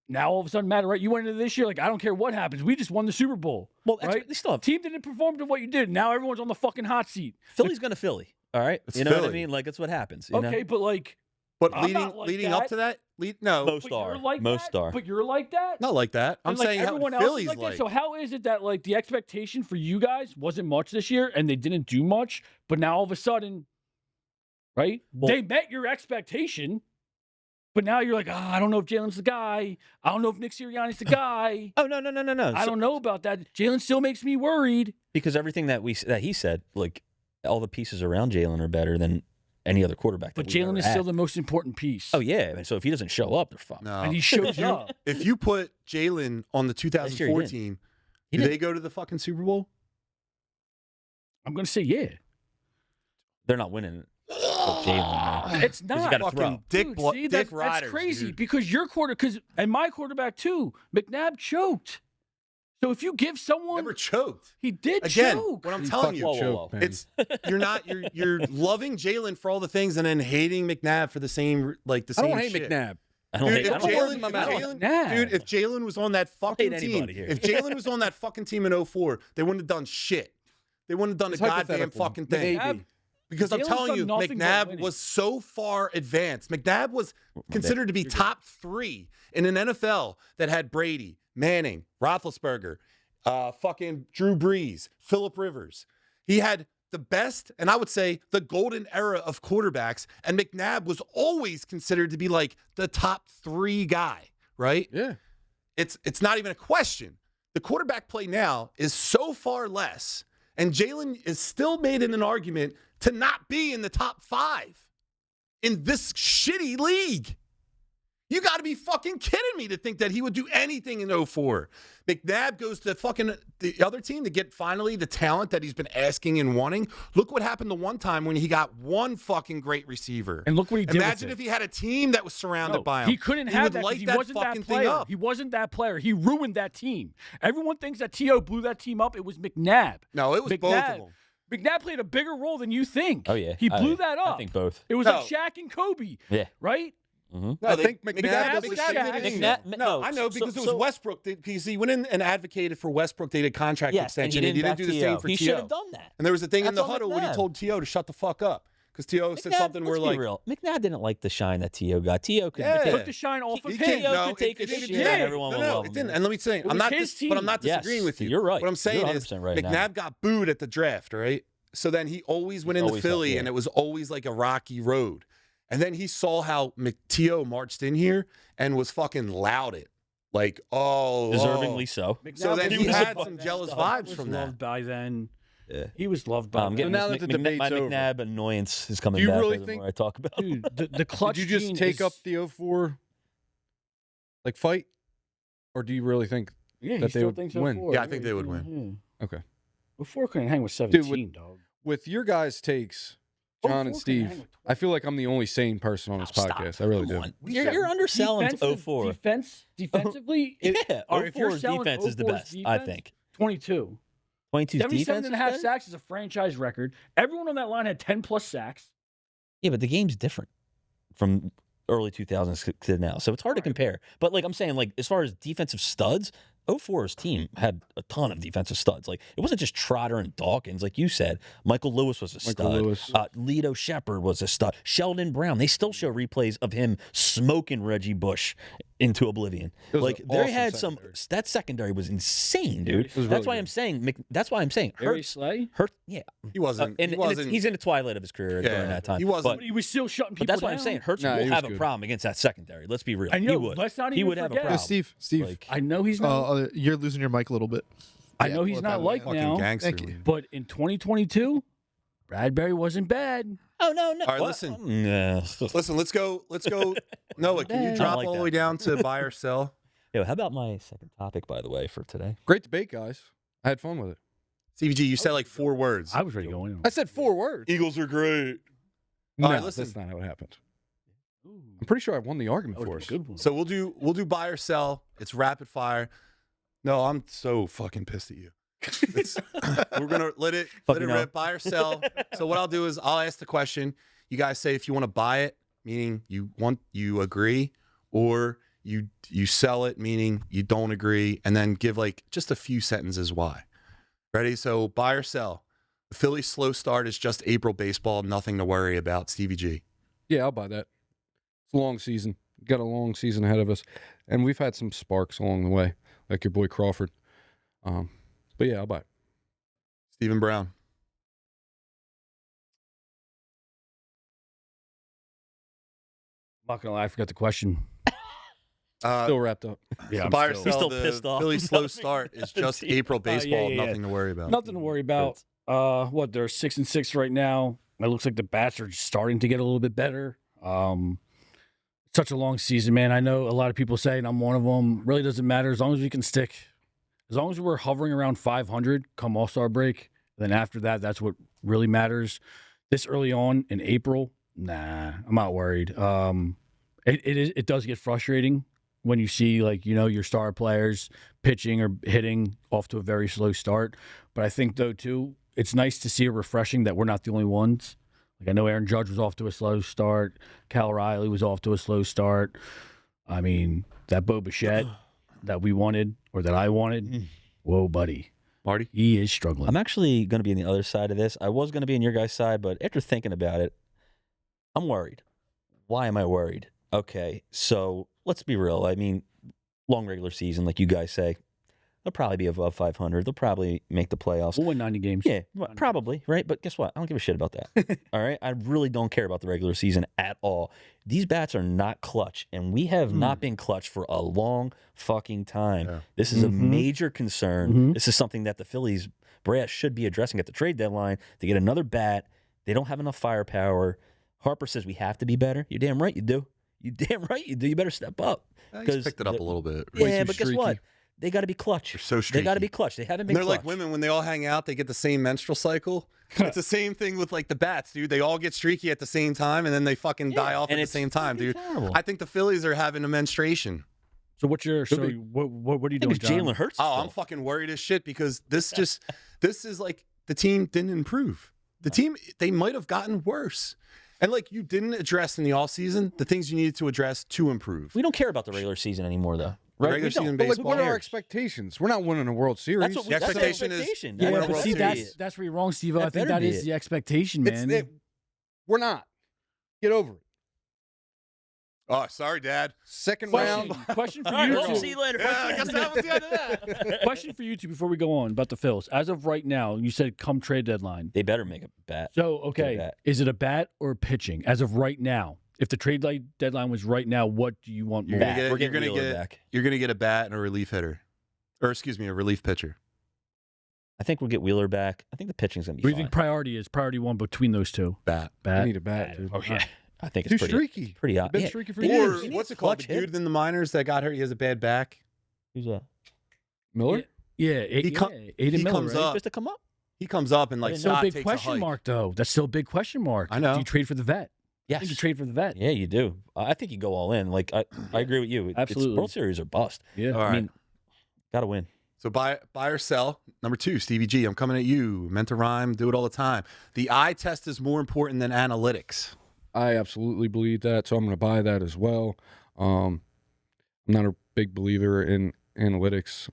now all of a sudden matter, right? You went into this year like, I don't care what happens. We just won the Super Bowl. well, right? they still have Team didn't perform to what you did. Now everyone's on the fucking hot seat. Philly's gonna Philly. All right, It's you know what I Philly. mean? Like it's what happens. You Okay, know? but like, But I'm leading not like leading that. up to that, no, Most but you're star, like most that? star. But you're like that. not like that. I'm And, like, saying how everyone else Philly's is like like. that. So how is it that like the expectation for you guys wasn't much this year and they didn't do much, but now all of a sudden, right? Well- they met your expectation, but now you're like, I don't know if Jalen's the guy. I don't know if Nick Sirianni's the guy. Oh no. I don't know about that. Jalen still makes me worried. Because everything that he said, like all the pieces around Jalen are better than any other quarterback. But that we've Jalen ever is still had. the most important piece. Oh yeah. I mean, so if he doesn't show up, they're fucked. No. And he shows up. If you put Jalen on the Last year he 2004 did. team, He do did. they go to the fucking Super Bowl? I'm gonna say yeah. They're not winning. with Jalen, man. It's 'Cause you not. gotta Fucking throw. dick, Dude, blo- see, dick that's riders, crazy dude. because your and my quarterback too, McNabb choked. So if you give someone, Never choked. he did Again, choke. what I'm He telling fucking you, Whoa, whoa, choked, whoa. man. it's you're loving Jalen for all the things and then hating McNabb for the same I same don't hate shit. McNabb. I don't Dude, hate. if I don't hate Jalen, him. if I don't- Jalen- Nah. dude, if Jalen was on that fucking hate team, anybody here. if Jalen was on that fucking team in 04, they wouldn't have done shit. They wouldn't have done It's a goddamn hypothetical. fucking thing. Maybe. Because I'm Jalen's telling done you, nothing but McNabb winning. was so far advanced. McNabb was considered to be top 3 in an NFL that had Brady, Manning, Roethlisberger, fucking Drew Brees, Phillip Rivers. He had the best, and I would say the golden era of quarterbacks, and McNabb was always considered to be like the top 3 guy, right? Yeah. It's not even a question. The quarterback play now is so far less, and Jalen is still made in an argument to not be in the top 5 in this shitty league. You got to be fucking kidding me to think that he would do anything in 04. McNabb goes to fucking the other team to get finally the talent that he's been asking and wanting. Look what happened the one time when he got one fucking great receiver. And look what he did. Imagine with if he had a team that was surrounded No, by him. he couldn't have would that 'cause light he that wasn't fucking that thing player. up. He wasn't that player. He ruined that team. Everyone thinks that T.O. blew that team up. It was McNabb. No, it was both of them. McNabb played a bigger role than you think. Oh yeah. He blew that up. I think both. It was No. like Shaq and Kobe, Yeah. right? No, I they- think McNabb did was the same Shaq. thing. No, I know because it was Westbrook. Because he went in and advocated for Westbrook. They did contract Yes, extension, and he didn't do the same for He should T.O. have done that. And there was a thing in That's the on huddle when he McNabb. told T.O. to shut the fuck up because T.O. said something where let's be like, real. McNabb didn't like the shine that T.O. got. T.O. could Yeah. Took the shine off of He him. can't- T.O. no, could take it a didn't shit do that. and everyone would love it him. didn't. And let me say, was I'm not his but I'm not team. disagreeing with you. You're right. What I'm saying You're is 100% right now. McNabb got booed at the draft, right? So then he always went into always Philly, had- yeah. and it was always like a rocky road. And then he saw how T.O. marched in here and was fucking loud it. Like, Deservingly so. So then McNabb he was had loved some by jealous then. vibes He was from that. loved by then. Yeah. He was loved by I'm getting then. now this that the debate's my over. McNabb annoyance is coming Do you back really the think- more I talk about him. Dude, the clutch Did you just gene take is- up the 04 like fight, or do you really think? Yeah, he that they still would thinks win? 04. Yeah, I think they would win. Okay. Before couldn't hang with Dude, 17, dog. With your guys' takes, John 04 and couldn't Steve, hang with I feel like I'm the only sane person on this Oh, stop. podcast. I really Come do. on. You're underselling Defensive- 04. Defensively, Yeah, or if you're 04's selling defense is the 04's best, I defense, think. 22. 22's 77 defense and a is half better? sacks is a franchise record. Everyone on that line had 10 plus sacks. Yeah, but the game's different from early 2000s to now, so it's hard to compare. But like I'm saying, like as far as defensive studs, 04's team had a ton of defensive studs. Like, it wasn't just Trotter and Dawkins. Like you said, Michael Lewis was a stud. Lito Shepard was a stud. Sheldon Brown. They still show replays of him smoking Reggie Bush into oblivion. Like, they had secondary. That secondary was insane, dude. That's why I'm saying. That's why I'm saying. Barry Slay? Yeah. He wasn't. He's in the twilight of his career during that time. He wasn't. But he was still shutting people But that's down. why I'm saying Hurts will have a problem against that secondary. Let's be real. And he would. Let's not even he would have a forget. problem. Steve. Like, I know he's not. You're losing your mic a little bit. I know he's not like Fucking now. gangster. Thank you. But in 2022, Bradbury wasn't bad. oh no. All right, What? listen. Yeah. Listen, let's go. Noah, can you drop like all the that. way down to buy or sell? Yo, how about my second topic, by the way, for today? Great debate, guys. I had fun with it. Stevie G, you said like 4 words. I was ready to go in. I said 4 words. Eagles are great. No, All right, listen. that's not how it happened. I'm pretty sure I won the argument for us. Good one. So we'll do buy or sell. It's rapid fire. No, I'm so fucking pissed at you. We're gonna let it rip. Buy or sell. So what I'll do is I'll ask the question. You guys say if you want to buy it, meaning you agree, or you sell it, meaning you don't agree, and then give like just a few sentences why. Ready? So buy or sell. The Phillies' slow start is just April baseball. Nothing to worry about. Stevie G. Yeah, I'll buy that. It's a long season. Got a long season ahead of us. And we've had some sparks along the way, like your boy Crawford. But yeah, I'll buy it. Stephen Brown. I'm not gonna lie, I forgot the question. Still wrapped up. Yeah, I'm buy or still- He's sell. still The pissed off. Phillies' slow start is just April baseball. yeah. Nothing to worry about. Nothing to worry about. What, they're 6-6 right now. It looks like the bats are starting to get a little bit better. Such a long season, man. I know a lot of people say, and I'm one of them. Really doesn't matter as long as we can stick. As long as we're hovering around 500 come All-Star break. Then after that, that's what really matters. This early on in April, nah, I'm not worried. It does get frustrating when you see, like, you know, your star players pitching or hitting off to a very slow start. But I think, though, too, it's nice to see it refreshing that we're not the only ones. Like, I know Aaron Judge was off to a slow start. Cal Riley was off to a slow start. I mean, that Bo Bichette that we wanted, or that I wanted, whoa, buddy. Marty? He is struggling. I'm actually going to be on the other side of this. I was going to be on your guys' side, but after thinking about it, I'm worried. Why am I worried? Okay, so let's be real. I mean, long regular season, like you guys say, they'll probably be above 500. They'll probably make the playoffs. We'll win 90 games. Yeah, probably, right? But guess what? I don't give a shit about that. All right? I really don't care about the regular season at all. These bats are not clutch, and we have not been clutch for a long fucking time. Yeah. This is a major concern. This is something that the Phillies brass should be addressing at the trade deadline to get another bat. They don't have enough firepower. Harper says we have to be better. You're damn right you do. You damn right you do. You better step up. He's picked it up a little bit. Yeah, but guess what? They got to be clutch. They're so streaky. They got to be clutch. They haven't been They're clutch. like women when they all hang out, they get the same menstrual cycle. It's the same thing with like the bats, dude. They all get streaky at the same time and then they fucking die off at the same time, dude. Terrible. I think the Phillies are having a menstruation. So what are you doing, John? Jalen Hurts. Oh, I'm fucking worried as shit because this is like the team didn't improve. The team, they might have gotten worse. And like you didn't address in the offseason the things you needed to address to improve. We don't care about the regular season anymore, though. Right? We Regular don't. season But like, baseball. what are our expectations? We're not winning a World Series. That's what The expectation is- expectation. Yeah, Yeah, World but see, Series. that's where you're wrong, Steve. I That think better that be is it. the expectation, man. We're not. Get over it. Oh, sorry, Dad. Second Question, round. question for All right, you we'll two. see you later. Yeah, I guess that was the end of that. Question for you two before we go on about the Phils. As of right now, you said come trade deadline. They better make a bet. So, okay, bat. is it a bat or pitching? As of right now, if the trade deadline was right now, what do you want more? You're gonna get, We're you're getting gonna Wheeler get, back. you're gonna get a bat and a relief hitter, or excuse me, a relief pitcher. I think we'll get Wheeler back. I think the pitching's gonna be What do you fine. think priority is? Priority one between those two? Bat. Bat. I need a bat, dude. Oh yeah, I think Too it's pretty streaky. pretty Been yeah. streaky for He Or years. needs what's a it called? The clutch hit. dude in the minors that got hurt. He has a bad back. Who's that? Miller? Yeah, He Aiden he Miller, comes right? up. Supposed to come up. He comes up and like That's still a Scott big takes question a hike. mark, though. That's still a big question mark. I know. Do you trade for the vet? I Yes. think you trade for the vet. Yeah, you do. I think you go all in. Like I agree with you. Absolutely. It's World Series or bust. Yeah. All right. I mean, gotta win. So buy or sell. Number 2, Stevie G. I'm coming at you. Meant to rhyme. Do it all the time. The eye test is more important than analytics. I absolutely believe that, so I'm going to buy that as well. I'm not a big believer in analytics.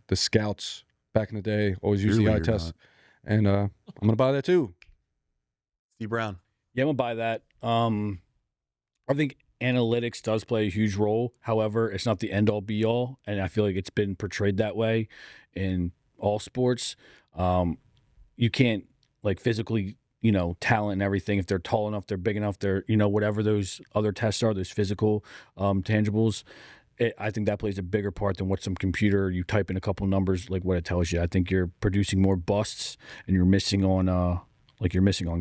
The scouts back in the day always use Really the eye or test, and I'm gonna buy that too. Steve Brown. Yeah, I'm gonna buy that. I think analytics does play a huge role. However, it's not the end all be all, and I feel like it's been portrayed that way in all sports. You can't like physically, talent and everything. If they're tall enough, they're big enough, they're whatever those other tests are, those physical tangibles. I think that plays a bigger part than what some computer you type in a couple numbers like what it tells you. I think you're producing more busts and you're missing on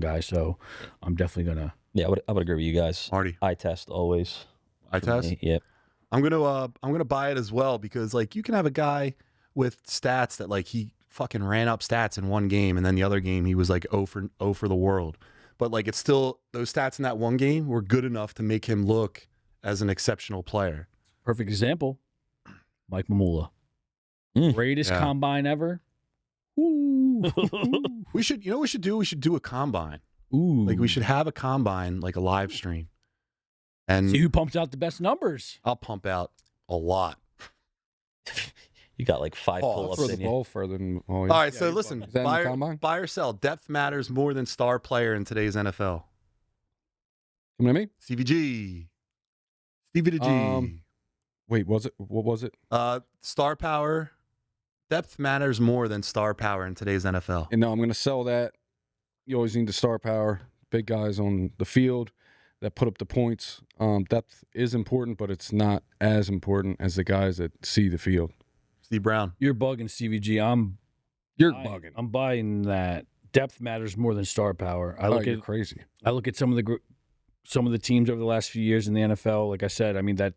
guys. So I'm definitely gonna. Yeah, I would agree with you guys. Marty. Eye test always. Eye for test? me. Yep. I'm gonna buy it as well because like you can have a guy with stats that like he fucking ran up stats in one game and then the other game he was like 0 for the world. But like it's still those stats in that one game were good enough to make him look as an exceptional player. Perfect example, Mike Mamula. Greatest combine ever. Ooh. We should do a combine. Ooh. Like we should have a combine, like a live stream. And See who pumps out the best numbers. I'll pump out a lot. You got like 5 Pause. pull-ups Throw the in you. ball further than all. All right, so listen, Is that in the combine? buy or sell. Depth matters more than star player in today's NFL. Coming at me? Stevie G. Stevie the G. Wait, what was it? Star power. Depth matters more than star power in today's NFL. And no, I'm going to sell that. You always need the star power, big guys on the field that put up the points. Depth is important, but it's not as important as the guys that see the field. Steve Brown. You're bugging, Stevie G. You're bugging. I'm buying that. Depth matters more than star power. You're crazy. I look at some of the teams over the last few years in the NFL. Like I said, I mean that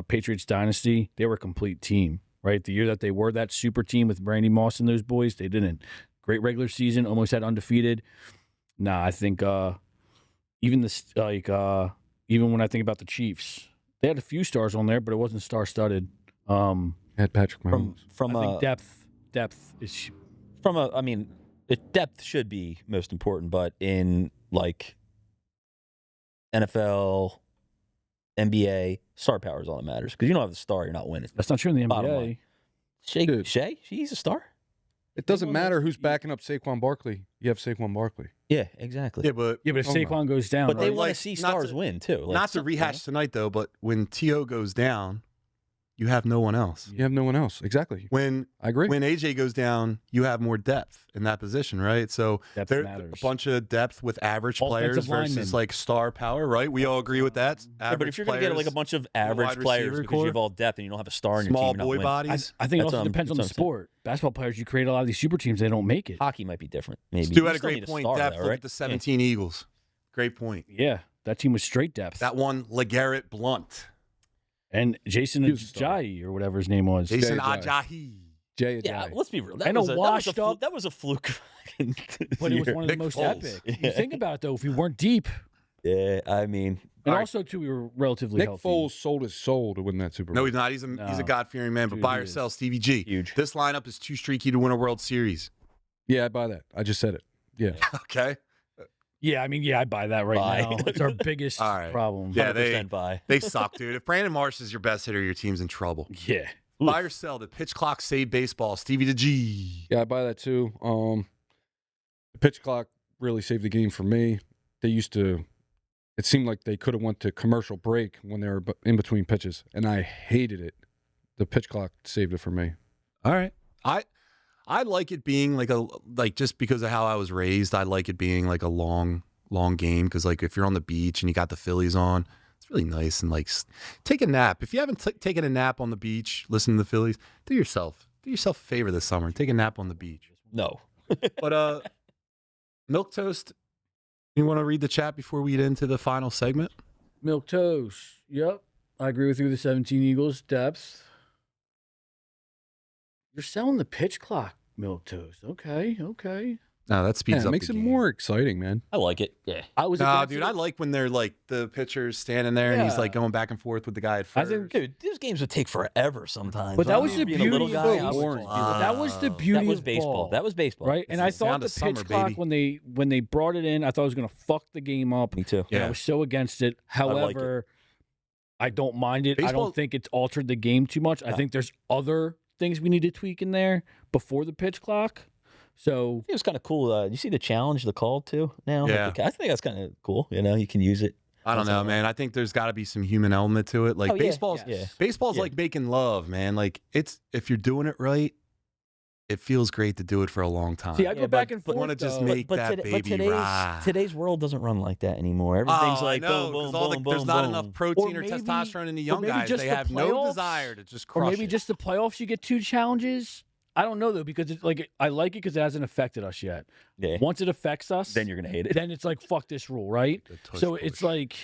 Patriots dynasty, they were a complete team, right? The year that they were that super team with Randy Moss and those boys, they didn't. Great regular season, almost had undefeated. Nah, I think even when I think about the Chiefs, they had a few stars on there, but it wasn't star-studded. Had Patrick Mahomes. From I a think depth is depth should be most important, but in like NFL, NBA, star power is all that matters because you don't have the star, you're not winning. that's not true in the Bottom NBA. line. Dude. Shea, he's a star. It doesn't matter who's backing up Saquon Barkley. You have Saquon Barkley. Yeah, exactly. Yeah, but Yeah, but if Oh, my. Saquon goes down, But they right? want to like, see not stars to- win too. Like, not to rehash tonight though, but when T.O. goes down, you have no one else. You have no one else. Exactly. When I agree. when AJ goes down, you have more depth in that position, right? So Depth there's matters. a bunch of depth with average Offensive players versus linemen. like star power, right? We all agree with that. Yeah, but if you're going to get like a bunch of average wide players receiver because you have core, all depth and you don't have a star in your small team, you're not boy winning. bodies. I think it That's also what depends on the that's what I'm sport. Basketball players, you create a lot of these super teams, they don't make it. Hockey might be different. Maybe. Stu You had a still great need point. star, Depth. though, Look right? at the 17 Eagles. Great point. Yeah, that team was straight depth. That one, LeGarrette Blunt, And Jason He was a star. Ajayi or whatever his name was. Jason Ajayi. Ajayi. Jay Yeah, Ajayi. let's be real. And a washed up- That was a fluke. But it was one of the Nick most Foles. epic. You think about it, though, if we weren't deep. Yeah, I mean, And All right. also, too, we were relatively Nick healthy. Foles sold his soul to win that Super Bowl. No, he's not. He's a No. God-fearing man. But Dude, buy he or is. sell, Stevie G. huge. This lineup is too streaky to win a World Series. Yeah, I buy that. I just said it. Yeah. Okay. Yeah, I mean, yeah, I'd buy that right Buy. now. It's our biggest All right. problem. Yeah, 100% buy. They suck, dude. If Brandon Marsh is your best hitter, your team's in trouble. Yeah. Buy or sell, the pitch clock saved baseball. Stevie the G. Yeah, I buy that too. The pitch clock really saved the game for me. They used to. It seemed like they could have went to commercial break when they were in between pitches, and I hated it. The pitch clock saved it for me. All right. I like it being like just because of how I was raised, I like it being like a long game because like if you're on the beach and you got the Phillies on, it's really nice and like take a nap. If you haven't taken a nap on the beach, listen to the Phillies, do yourself a favor this summer. Take a nap on the beach. No. But Milk Toast, you want to read the chat before we get into the final segment? Milk toast. Yep. I agree with you. The 17 Eagles, depth. You're selling the pitch clock, Milk toast. Okay. No, that speeds Yeah, it up. makes the it game. more exciting, man. I like it. Yeah. I was Nah, against dude, it. I like when they're like the pitcher's standing there and he's Yeah. like going back and forth with the guy at I first. think- Dude, these games would take forever sometimes. But that I'm was the being a little beauty guy. of I was boring. like, that was the beauty that was of baseball. ball. That was baseball. Right, and It's I the thought sound the of pitch summer, clock baby. when they brought it in, I thought it was going to fuck the game up. Me too. And I Yeah. was so against it. like it. However, I don't mind it. I Baseball- don't think it's altered the game too much. I think there's other things we need to tweak in there before the pitch clock. So It was kind of cool. You see the challenge, the call too now? Yeah. I think that's kind of cool. You can use it. I don't know, man. I think there's got to be some human element to it. Like Oh, yeah, baseball's yeah. baseball's Yeah. like making love, man. Like if you're doing it right, it feels great to do it for a long time. see, I go back and but forth. wanna just though. make that baby rah. today's world doesn't run like that anymore. Everything's Oh, like I know, boom, 'cause boom, all boom, there's boom, not boom. enough protein or, maybe- testosterone in the or young maybe guys. just They the have no playoffs, desire to just or crush maybe it. just the playoffs. You get 2 challenges. I don't know though because it's like I like it because it hasn't affected us yet. Yeah. Once it affects us, Then you're gonna hate it. then it's like fuck this rule, right? The tush So push. it's like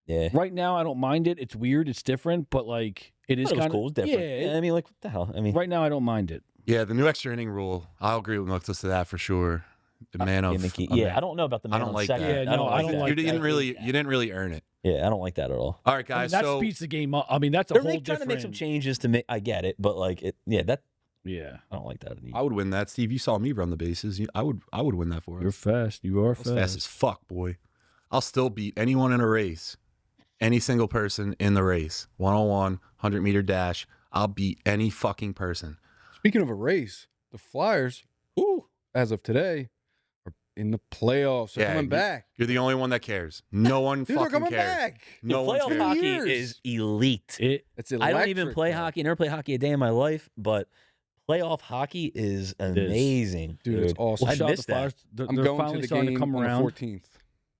Yeah. right now I don't mind it. It's weird, it's different, but like it is It was kind cool. of It's different. Yeah, I mean, like what the hell? I mean, right now I don't mind it. Yeah, the new extra inning rule. I'll agree with Muktas to that for sure. The man of gimmicky. a Yeah, man. I don't know about the I man don't on like second. that. Yeah, no, I don't that. like you that. didn't I really hate that. you didn't really earn it. Yeah, I don't like that at all. All right, I mean, guys. that so speeds the game up. I mean, that's a They're whole trying different. to make some changes to make. I get it, but like it. Yeah, that Yeah, I don't like that. I would win that, Steve. You saw me run the bases. I would win that for us. you're fast. You are I was fast as fuck, boy. I'll still beat anyone in a race. Any single person in the race. 1-on-1, 100-meter dash. I'll beat any fucking person. Speaking of a race, the Flyers, as of today, are in the playoffs. They're Yeah, coming back. You're the only one that cares. No one Dude, they're fucking coming cares. back. No one playoff cares. hockey Years. is elite. It's I don't even electric, play though. hockey. I never played hockey a day in my life, but playoff hockey is amazing. Dude, it's awesome. Well, I shout out missed the that. Flyers. They're I'm they're going finally to the starting game to come on around. the 14th.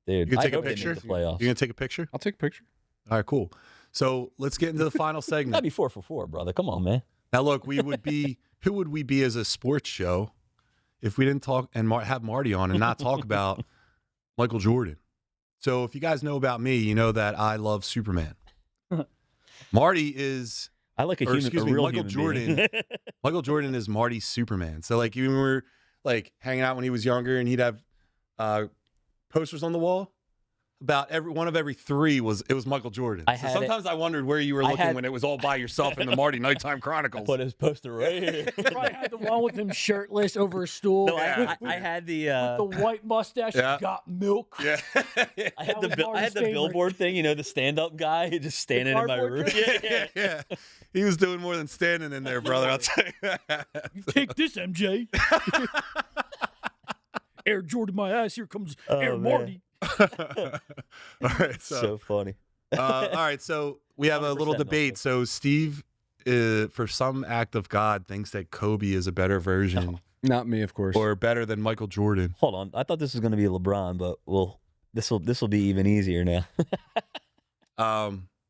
Dude, You can I take a hope they make picture? the playoffs. You gonna take a picture? I'll take a picture. All right, cool. So let's get into the final That'd segment. be 4 for 4, brother. Come on, man. Now, look, we would be who would we be as a sports show if we didn't talk and have Marty on and not talk about Michael Jordan? So, if you guys know about me, you know that I love Superman. Marty is I like a or human. excuse a me, real Michael human being. Michael Jordan is Marty's Superman. So, like, even when we were like hanging out when he was younger, and he'd have posters on the wall. About every 3 was Michael Jordan. I So had sometimes I wondered where you were I looking had- when it was all by yourself in the Marty Nighttime Chronicles. Put his poster right here. Probably had the one with him shirtless over a stool. No, Yeah. I had the. With the white mustache. Yeah. Got milk. Yeah. I That had was the Marty's favorite. billboard thing, the stand-up guy just standing in my cardboard room. thing? Yeah. He was doing more than standing in there, brother. I'll tell you. You take this, MJ. Air Jordan my ass. Here comes Air man. Marty. All right. So funny. All right. So we have a little 100% debate. So Steve, for some act of God, thinks that Kobe is a better version Not me, of course. or better than Michael Jordan. Hold on. I thought this was going to be LeBron, but this will be even easier now.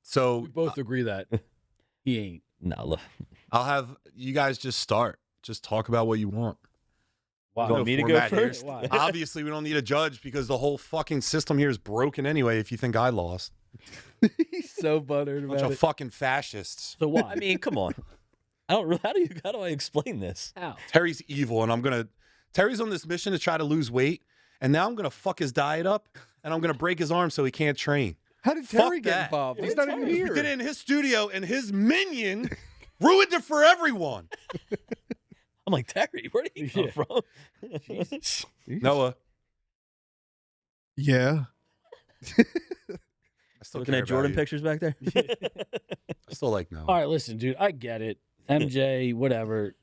So We both agree that he ain't. No, look. I'll have you guys just start. Just talk about what you want. Wow. You want me to go format here. first? Why? Obviously, we don't need a judge because the whole fucking system here is broken anyway. If you think I lost, He's so buttered bunch about of it. fucking fascists. So why? I mean, come on. I don't. How do I explain this? How? Terry's evil, and Terry's on this mission to try to lose weight, and now I'm gonna fuck his diet up, and I'm gonna break his arm so he can't train. How did Fuck Terry get that. involved? He's not even He here. did it in his studio, and his minion ruined it for everyone. I'm like, Terry, where did he come Yeah. from? Jesus. Noah, Yeah. I still Looking care at Jordan about you. pictures back there. I still like Noah. All right, listen, dude. I get it. MJ, whatever.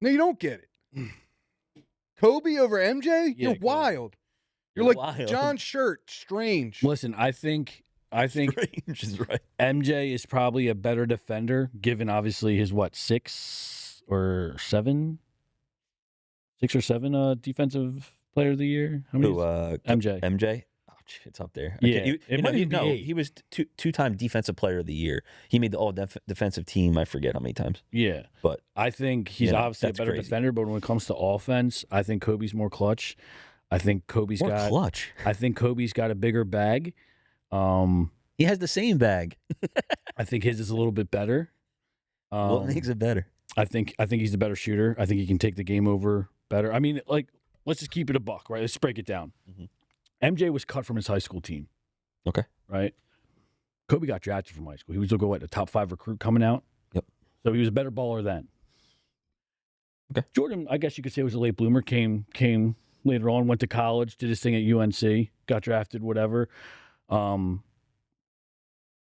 No, you don't get it. Kobe over MJ? Yeah, You're Kobe. wild. You're You're like wild. John Shirt, strange. Listen, I think Strange is right. MJ is probably a better defender, given obviously his 6 or 7 defensive player of the year. How many? Who? MJ. MJ. Oh, it's up there. Yeah, it might he, even be no, 8. he was two-time defensive player of the year. He made the all defensive team. I forget how many times. Yeah, But I think he's Yeah, obviously a that's better crazy. defender. But when it comes to offense, I think Kobe's more clutch. I think Kobe's more got. clutch. I think Kobe's got a bigger bag. He has the same bag. I think his is a little bit better. What makes it better? I think he's the better shooter. I think he can take the game over better. I mean, like, let's just keep it a buck, right? Let's break it down. Mhm. MJ was cut from his high school team. Okay. Right? Kobe got drafted from high school. He was a top 5 recruit coming out. Yep. So he was a better baller then. Okay. Jordan, I guess you could say, was a late bloomer. Came later on, went to college, did his thing at UNC, got drafted, whatever.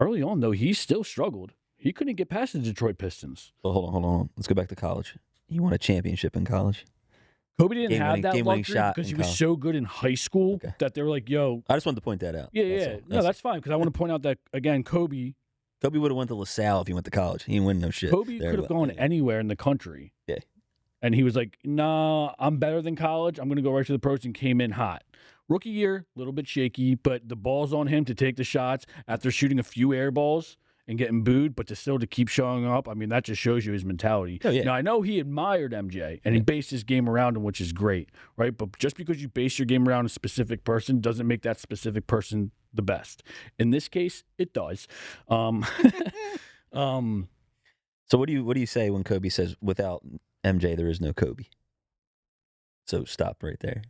Early on, though, he still struggled. He couldn't get past the Detroit Pistons. Oh, hold on. Let's go back to college. He won a championship in college. Kobe didn't have that game-winning luxury shot because he in was college. so good in high school that they were like, yo. I just wanted to point that out. Yeah. No, that's fine because I want to point out that, again, Kobe would have went to LaSalle if he went to college. He didn't win no shit. Kobe could have gone anywhere in the country. Yeah. And he was like, nah, I'm better than college. I'm going to go right to the pros and came in hot. Rookie year, a little bit shaky, but the ball's on him to take the shots after shooting a few air balls and getting booed, but to keep showing up. I mean, that just shows you his mentality. Oh, yeah. Now, I know he admired MJ, and he based his game around him, which is great, right? But just because you base your game around a specific person doesn't make that specific person the best. In this case, it does. So what do you say when Kobe says, without MJ, there is no Kobe? So stop right there.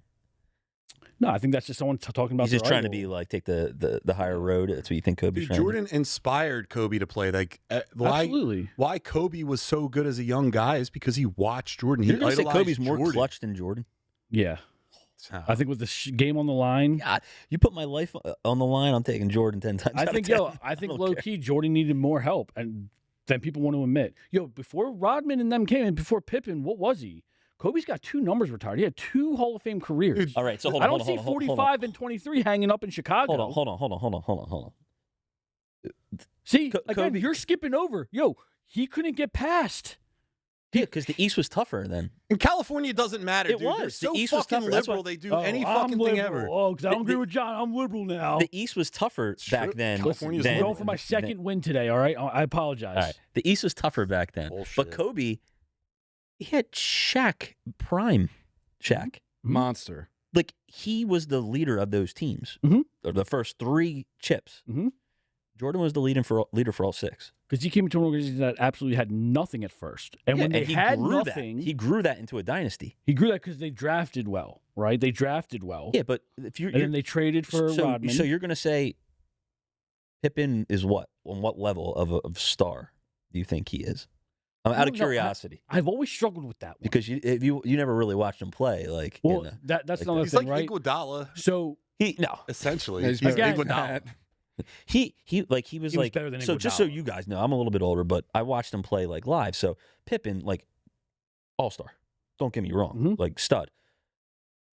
No, I think that's just someone talking about. He's just trying to be like take the higher road. That's what you think Kobe's trying Jordan to do? inspired Kobe to play. Like Absolutely. Why Kobe was so good as a young guy is because he watched Jordan. You're He going to say idolized Kobe's more Jordan. clutch than Jordan? Yeah. I think with the game on the line, God, you put my life on the line, I'm taking Jordan 10 times. I think low key Jordan needed more help and than people want to admit. Before Rodman and them came in, before Pippen, what was he? Kobe's got 2 numbers retired. He had 2 Hall of Fame careers. All right, so hold I on. don't see 45 and 23 hanging up in Chicago. Hold on. See, again, Kobe, you're skipping over. He couldn't get past. Yeah, because the East was tougher then. In California, it doesn't matter. It dude. They're was. so The East was fucking tougher. That's liberal. why- They do any fucking thing ever. Oh, because I don't agree with John. I'm liberal now. The East was tougher back then. California's I'm liberal. going for my second win today, all right? I apologize. All right. The East was tougher back then. Bullshit. But Kobe, he had Shaq, prime Shaq. Monster. Like, he was the leader of those teams. Mhm. Or the first 3 chips. Mhm. Jordan was the leader for all 6. Because he came into an organization that absolutely had nothing at first. And when they he had grew nothing, he grew that into a dynasty. he grew that because they drafted well, right? They drafted well. Yeah, but if you're, And then they traded for Rodman. So you're going to say Pippen is what? On what level of star do you think he is? Out of don't know. curiosity. I've always struggled with that one. Because you never really watched him play. Like, Well, you know, that's like another He's thing, like right? Iguodala, So essentially. Yeah, he's He's better Iguodala. than that. he was He was like better than so. Just so Iguodala. you guys know, I'm a little bit older, but I watched him play like live. So Pippen, like all-star. Don't get me wrong, Mhm. like stud.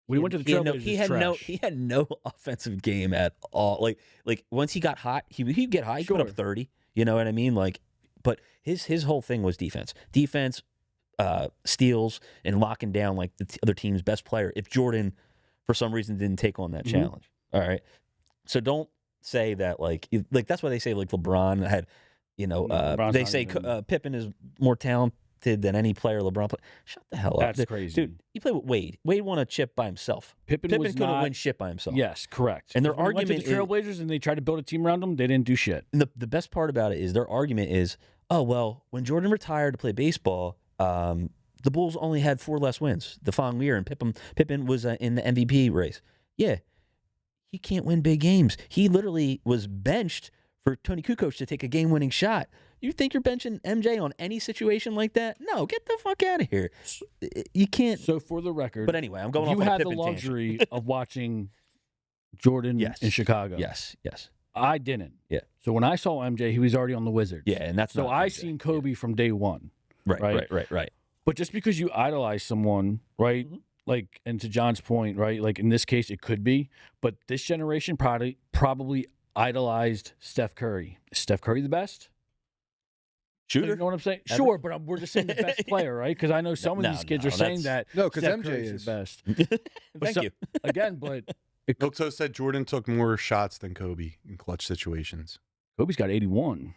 we went to the Trailblazers. He had no offensive game at all. Like once he got hot, he'd get hot. He put up Sure. 30. You know what I mean? Like, but his whole thing was defense, steals, and locking down like the other team's best player. If Jordan, for some reason, didn't take on that Mhm. challenge, all right. So don't say that like that's why they say like LeBron had, LeBron's they not say even- Pippen is more talented than any player LeBron played. Shut the hell up. That's crazy. Dude, he played with Wade. Wade won a chip by himself. Pippen was couldn't not. win shit by himself. Yes, correct. And their When we went argument to the Trailblazers and they tried to build a team around them, they didn't do shit. And the best part about it is their argument is, oh, well, when Jordan retired to play baseball, the Bulls only had 4 less wins the following year, and Pippen was in the MVP race. Yeah, he can't win big games. He literally was benched for Tony Kukoc to take a game-winning shot. You think you're benching MJ on any situation like that? No, get the fuck out of here. You can't. So for the record, But anyway, I'm going you off on a had the Pippen tangent. luxury of watching Jordan Yes. in Chicago. Yes. I didn't. Yeah. So when I saw MJ, he was already on the Wizards. Yeah, and that's So not I MJ. seen Kobe from day one. Right. But just because you idolize someone, right? Mhm. Like, and to John's point, right? Like in this case, it could be, but this generation probably idolized Steph Curry. Is Steph Curry the best? Shooter? You know what I'm saying? Ever? Sure, but we're just saying the best player, right? Because I know some of No, these kids no, are saying that. that's- No, because Steph MJ Curry's is. the best. Thank so- you. Again, but Milto said Jordan took more shots than Kobe in clutch situations. Kobe's got 81.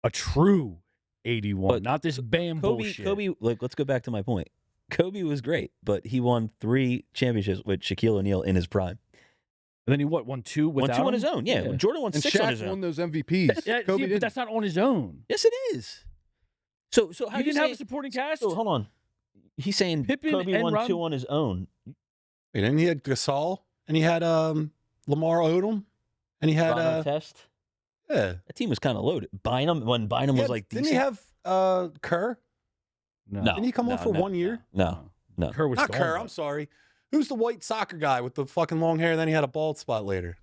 A true 81, But not this bam bullshit. Kobe, like, let's go back to my point. Kobe was great, but he won 3 championships with Shaquille O'Neal in his prime. And then he won 2 Won without 2 on him? his own. Yeah, Jordan won And 6 on his Shaq won own. those MVPs. Yeah, Kobe see, but didn't. that's not on his own. Yes, it is. So how He you didn't have say? a supporting cast. So hold on. He's saying Pippen Kobe and won Rodman- 2 on his own. And then he had Gasol, and he had Lamar Odom, and he had Ron Artest. yeah. That team was kind of loaded. Bynum was like didn't decent. he have Kerr? No, Didn't he come on for 1 year? No. Kerr was Not gone, Kerr. though. I'm sorry. Who's the white soccer guy with the fucking long hair? And then he had a bald spot later.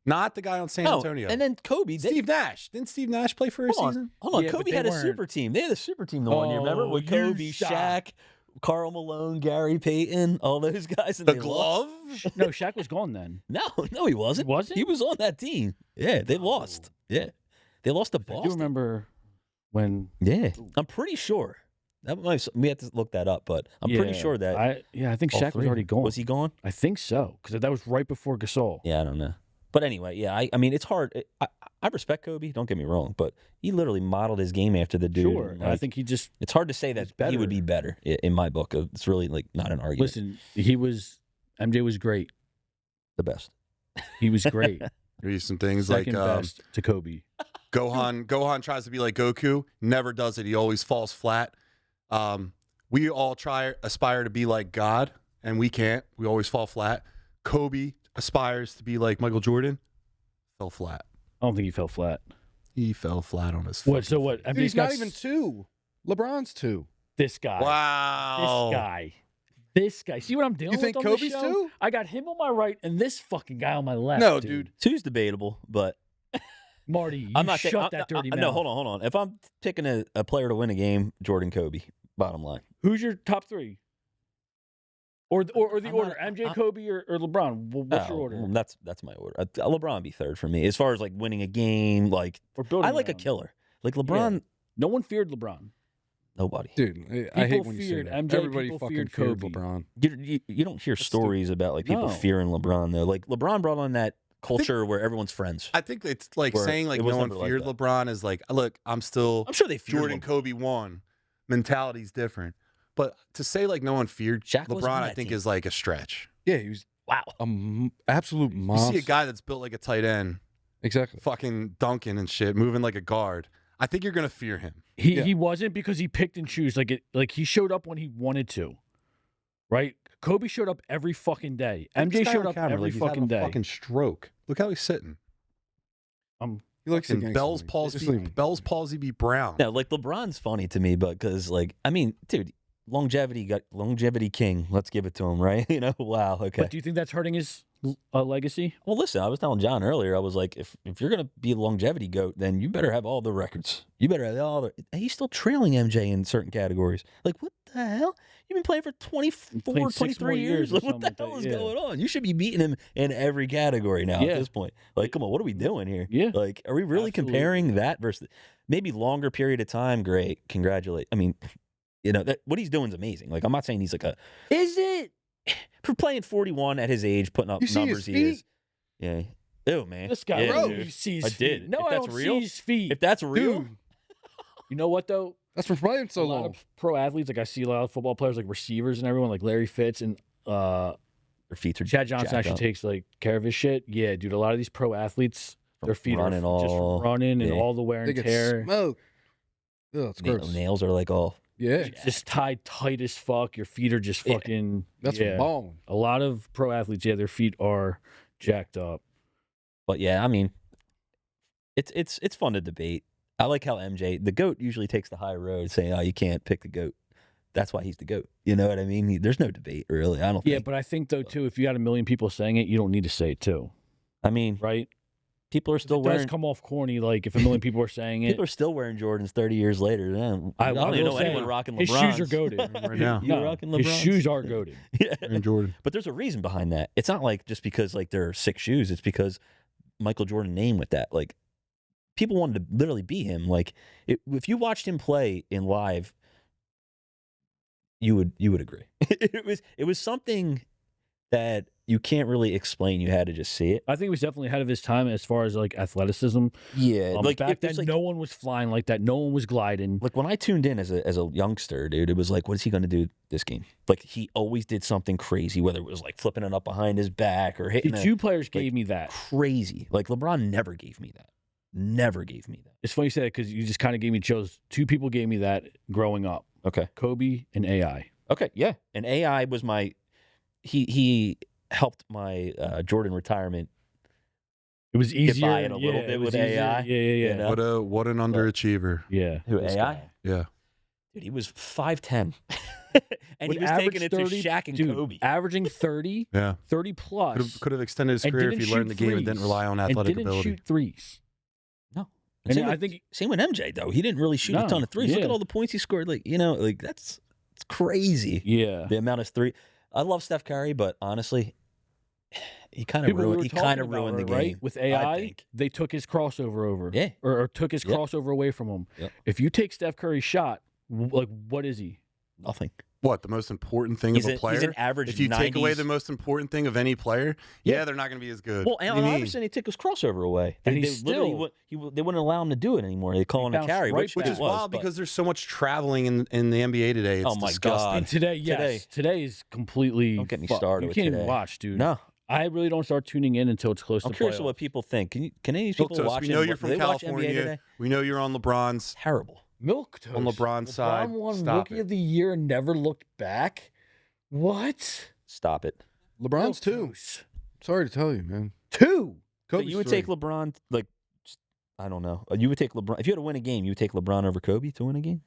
Not the guy on San Antonio. And then Kobe. Steve Nash. Didn't Steve Nash play for a season? Hold on. Yeah, but Kobe they had a weren't. super team. They had a super team the one year. Remember? Oh, With you Kobe, stop. Shaq, Karl Malone, Gary Payton, all those guys. And The they glove? No, Shaq was gone then. lost. No, he wasn't. He wasn't? He was on that team. Yeah, they lost. Yeah. They lost to I Boston. do remember when. Yeah. I'm pretty sure. We have to look that up, but I'm pretty sure that. I think all Shaq three was already gone. Was he gone? I think so, because that was right before Gasol. Yeah, I don't know. But anyway, yeah, I mean, it's hard. I respect Kobe, don't get me wrong, but he literally modeled his game after the dude. Sure, and, and I think he just. it's hard to say that he would be better in my book. It's really like not an argument. Listen, MJ was great. The best. He was great. Here's some things Second like best to Kobe. Gohan tries to be like Goku, never does it. He always falls flat. We all aspire to be like God, and we can't. We always fall flat. Kobe aspires to be like Michael Jordan, fell flat. I don't think he fell flat. He fell flat on his What? So fucking what? face. Dude, he's not even 2. LeBron's 2. This guy. Wow. This guy. See what I'm dealing You think with on Kobe's this show? 2? I got him on my right and this fucking guy on my left. No, dude. Two's debatable, but Marty, you I'm not shut that dirty mouth. No, hold on. If I'm picking a player to win a game, Jordan, Kobe. Bottom line. Who's your top 3? Or the I'm order, not- MJ, Kobe, or LeBron? What's your order? That's my order. LeBron would be third for me as far as like winning a game. Like Or building I like a around? killer. Like LeBron, No one feared LeBron. nobody. Dude, I hate People when you say feared that. MJ, Everybody people fucking feared feared Kobe. LeBron. You don't hear stories about like people No. fearing LeBron though. Like LeBron brought on that culture where everyone's friends. I think it's like Where saying like it was no one never like feared that. LeBron is like, look, I'm still I'm sure they feared Jordan, LeBron. Kobe won. Mentality's different. But to say like no one feared Shaq was LeBron, on I that think team. is like a stretch. Yeah, he was Wow. absolute You monster. see a guy that's built like a tight end, Exactly. fucking dunking and shit, moving like a guard. I think you're gonna fear him. He wasn't because he picked and choose. Like he showed up when he wanted to. Right? Kobe showed up every fucking day. This MJ guy showed on up camera, every like he's having fucking a day. Fucking stroke. Look how he's sitting. He looks And like Bell's palsy be brown. No, like LeBron's funny to me, but because like I mean, dude, longevity king. Let's give it to him, right? You know, wow. Okay. But do you think that's hurting his legacy? Well, listen, I was telling John earlier, I was like, if you're going to be a longevity GOAT, then you better have all the records. You better have all the. He's still trailing MJ in certain categories. Like, what the hell? You've been playing for 24, played 6 more 23 years years. or Like, what the something hell like is that, yeah. going on? You should be beating him in every category now Yeah. at this point. Like, come on, what are we doing here? Yeah. Like, are we really Absolutely. comparing that versus maybe longer period of time? Great. Congratulate. I mean, you know, what he's doing is amazing. Like, I'm not saying he's like a. Is it? For playing 41 at his age, putting up You see his numbers he feet? is. Yeah. Ew, man. This guy, Yeah, bro, dude. you see his I feet. did. No, If I that's don't real- see his feet. If that's real, Dude, You know what though? that's from playing so a lot long. of pro athletes, like I see a lot of football players, like receivers and everyone, like Larry Fitz and their feet are Chad Johnson jacked actually up takes like care of his shit. Yeah, dude, a lot of these pro athletes, their feet are running just all- from running and yeah. all the wear They and get tear. smoked. Ugh, it's gross. nails are like all. Yeah, Just tied tight as fuck. Your feet are just Yeah. fucking. that's yeah. balling. A lot of pro athletes, yeah, their feet are jacked up. But yeah, I mean, it's fun to debate. I like how MJ, the GOAT, usually takes the high road, saying, "Oh, you can't pick the GOAT." That's why he's the GOAT. You know what I mean? There's no debate, really. I don't Yeah, think. but I think though too, if you got a million people saying it, you don't need to say it too, I mean, right? people are still It does wearing. come off corny, like if a million people are saying it. People are still wearing Jordans 30 years later. I don't even will know say, anyone rocking his LeBrons. shoes are goated. Right now. You're No, rocking his LeBrons? shoes are goated. Yeah. And Jordan. But there's a reason behind that. It's not like just because like there are 6 shoes. It's because Michael Jordan named with that. Like people wanted to literally be him. Like if you watched him play in live, you would agree. it was something that you can't really explain. You had to just see it. I think he was definitely ahead of his time as far as like athleticism. Yeah, Back then, no one was flying like that. No one was gliding. Like when I tuned in as a youngster, dude, it was like, what is he going to do this game? Like he always did something crazy, whether it was like flipping it up behind his back or The hitting two players gave like, me that. crazy. Like LeBron never gave me that. Never gave me that. It's funny you say that because you just kind of gave me chills. Two people gave me that growing up: Okay. Kobe and AI. Okay. Yeah. And AI was my. He helped my Jordan retirement. It was easier. by it a little bit it was with easier. AI, Yeah. you know? What an underachiever. Yeah. Who This AI? guy. Yeah. Dude, he was 5'10", and would he was average taking it to 30 Shaq and dude, Kobe. averaging 30, Yeah. 30 plus. Could have extended his and career if didn't he learned the shoot game and didn't threes, rely on and athletic didn't ability. shoot threes. No. And same I with, think same with MJ though. He didn't really shoot a ton of threes. Look yeah. at all the points he scored. Like it's crazy. yeah. The amount of three. I love Steph Curry, but honestly, he kind of People we ruined. were He talking kind of about ruined the her, game, right? With I AI, think. they took his crossover over. Yeah. Or took his Yep. crossover away from him. Yep. If you take Steph Curry's shot, like what is he? Nothing. What, the most important thing He's of a player? He's an average. If you 90s. take away the most important thing of any player, yeah, they're not going to be as good. Well, What do you Allen mean? Iverson, he took his crossover away. And they he's literally still- they wouldn't allow him to do it anymore. They call him a bounced carry, right which back. Which is it was, wild but- because there's so much traveling in the NBA today. It's Oh, my disgusting. God. And today, yes. Today is completely Don't get me fucked. started You with can't today. even watch, dude. No, I really don't start tuning in until it's close I'm to curious playoffs. what people think. Can any of these Milk people Toast, watch? we know it? you're Do from they watch NBA California. today? We know you're on LeBron's. Terrible. Milk Toast. On LeBron's side, LeBron won stop Rookie it. of the Year and never looked back. What? Stop it. LeBron's Milk two. Toast. Sorry to tell you, man. 2. So Kobe's you would three. take LeBron, like, I don't know. You would take LeBron if you had to win a game. You would take LeBron over Kobe to win a game.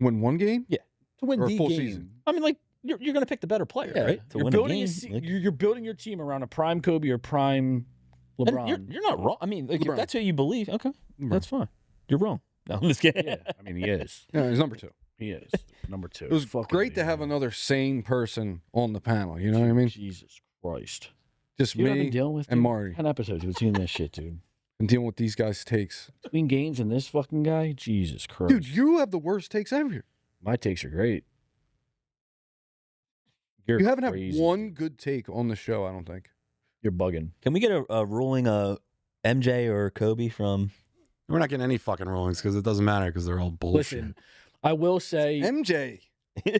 Win one game? Yeah, To win Or a the full game. season? I mean, like you're going to pick the better player, Yeah. right? To You're win building a a game. Like- you're building your team around a prime Kobe or prime and LeBron. you're not wrong. I mean, like, if LeBron. that's who you believe, okay, LeBron. that's fine. You're wrong. No, I'm just kidding. Yeah, I mean he is. Yeah, he's number 2. He is number 2. It was great to have another sane person on the panel. You know what I mean? Jesus Christ. Just You know what I've been me dealing with, and dude? Marty 10 episodes between this shit, dude. and dealing with these guys' takes. Between games and this fucking guy, Jesus Christ. Dude, you have the worst takes ever. My takes are great. You're You haven't crazy, had one dude. good take on the show, I don't think. You're bugging. Can we get a ruling MJ or Kobe from? We're not getting any fucking rulings because it doesn't matter because they're all bullshit. Listen, I will say MJ.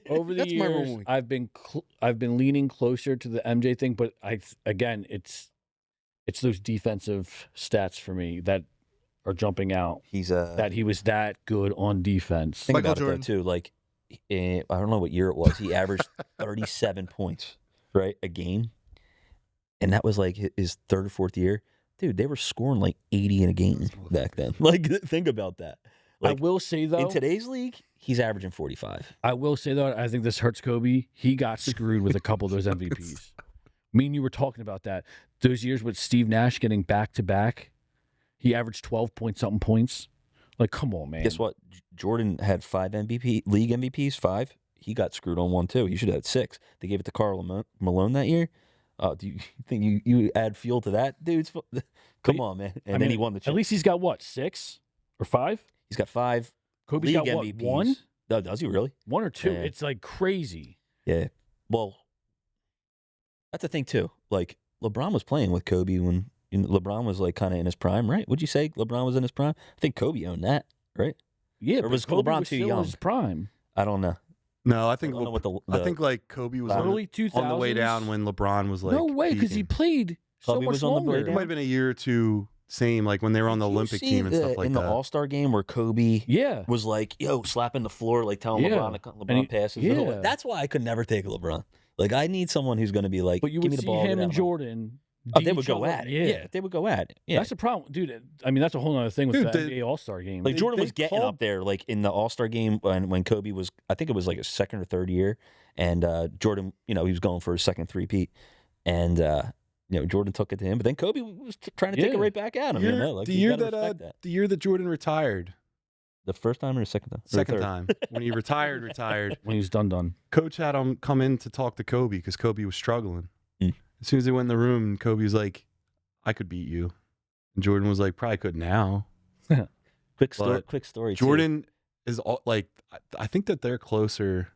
over the That's my years ruling. I've been leaning closer to the MJ thing, but again it's those defensive stats for me that are jumping out. He's That he was that good on defense. Think Michael about Jordan. it though too. Like, I don't know what year it was. He averaged 37 points, right, a game, and that was like his third or fourth year. Dude, they were scoring like 80 in a game back then. Like, think about that. I Like, will say though, in today's league, he's averaging 45. I will say though, I think this hurts Kobe. He got screwed with a couple of those MVPs. Me and you were talking about that. Those years with Steve Nash getting back to back, he averaged 12 point something points. Like, come on, man. Guess what? Jordan had 5 league MVPs, 5. He got screwed on 1 too. He should have had 6. They gave it to Karl Malone that year. Do you think you add fuel to that, dude? Come on, man. And then he won the At chip. least he's got what, 6 or 5? He's got 5 Kobe's league got what, MVPs. 1? No, does he really? 1 or 2? Yeah. It's like crazy. Yeah. Well, that's the thing too. Like, LeBron was playing with Kobe when LeBron was like kind of in his prime, right? Would you say LeBron was in his prime? I think Kobe owned that, right? Yeah, Or but was Kobe LeBron was too still in young? his prime. I don't know. No, I think I don't know what the I think like Kobe was Early 2000s. on the way down when LeBron was like no way, because he peaking. played so Kobe much was on the way longer. It down? might have been a year or two same, like when they were on the Did you Olympic see team and stuff like in that. the All-Star game where Kobe Yeah. was like, yo, slapping the floor, like telling Yeah. LeBron to cut And LeBron he- passes. yeah. That's why I could never take LeBron. Like, I need someone who's going to be like, But you give would me the see ball. him get and out. Jordan. Oh, beat they would each go other. at it. Yeah. Yeah, they would go at it. Yeah. That's the problem, dude. I mean, that's a whole other thing with Dude, the the- NBA All-Star game. Like, Jordan they was getting called- up there, like, in the All-Star game when Kobe was, I think it was like his second or third year. And Jordan, he was going for his second three-peat. And, Jordan took it to him. But then Kobe was trying to take it Yeah. right back at him. Like, the you year gotta that respect that. the year that Jordan retired, The first time or the second time? Or the second third? time when he retired, when he's done. coach had him come in to talk to Kobe because Kobe was struggling. Mm. As soon as they went in the room, Kobe was like, "I could beat you," and Jordan was like, "Probably could now." Quick story. But Quick story. too. Jordan is all, like, I think that they're closer.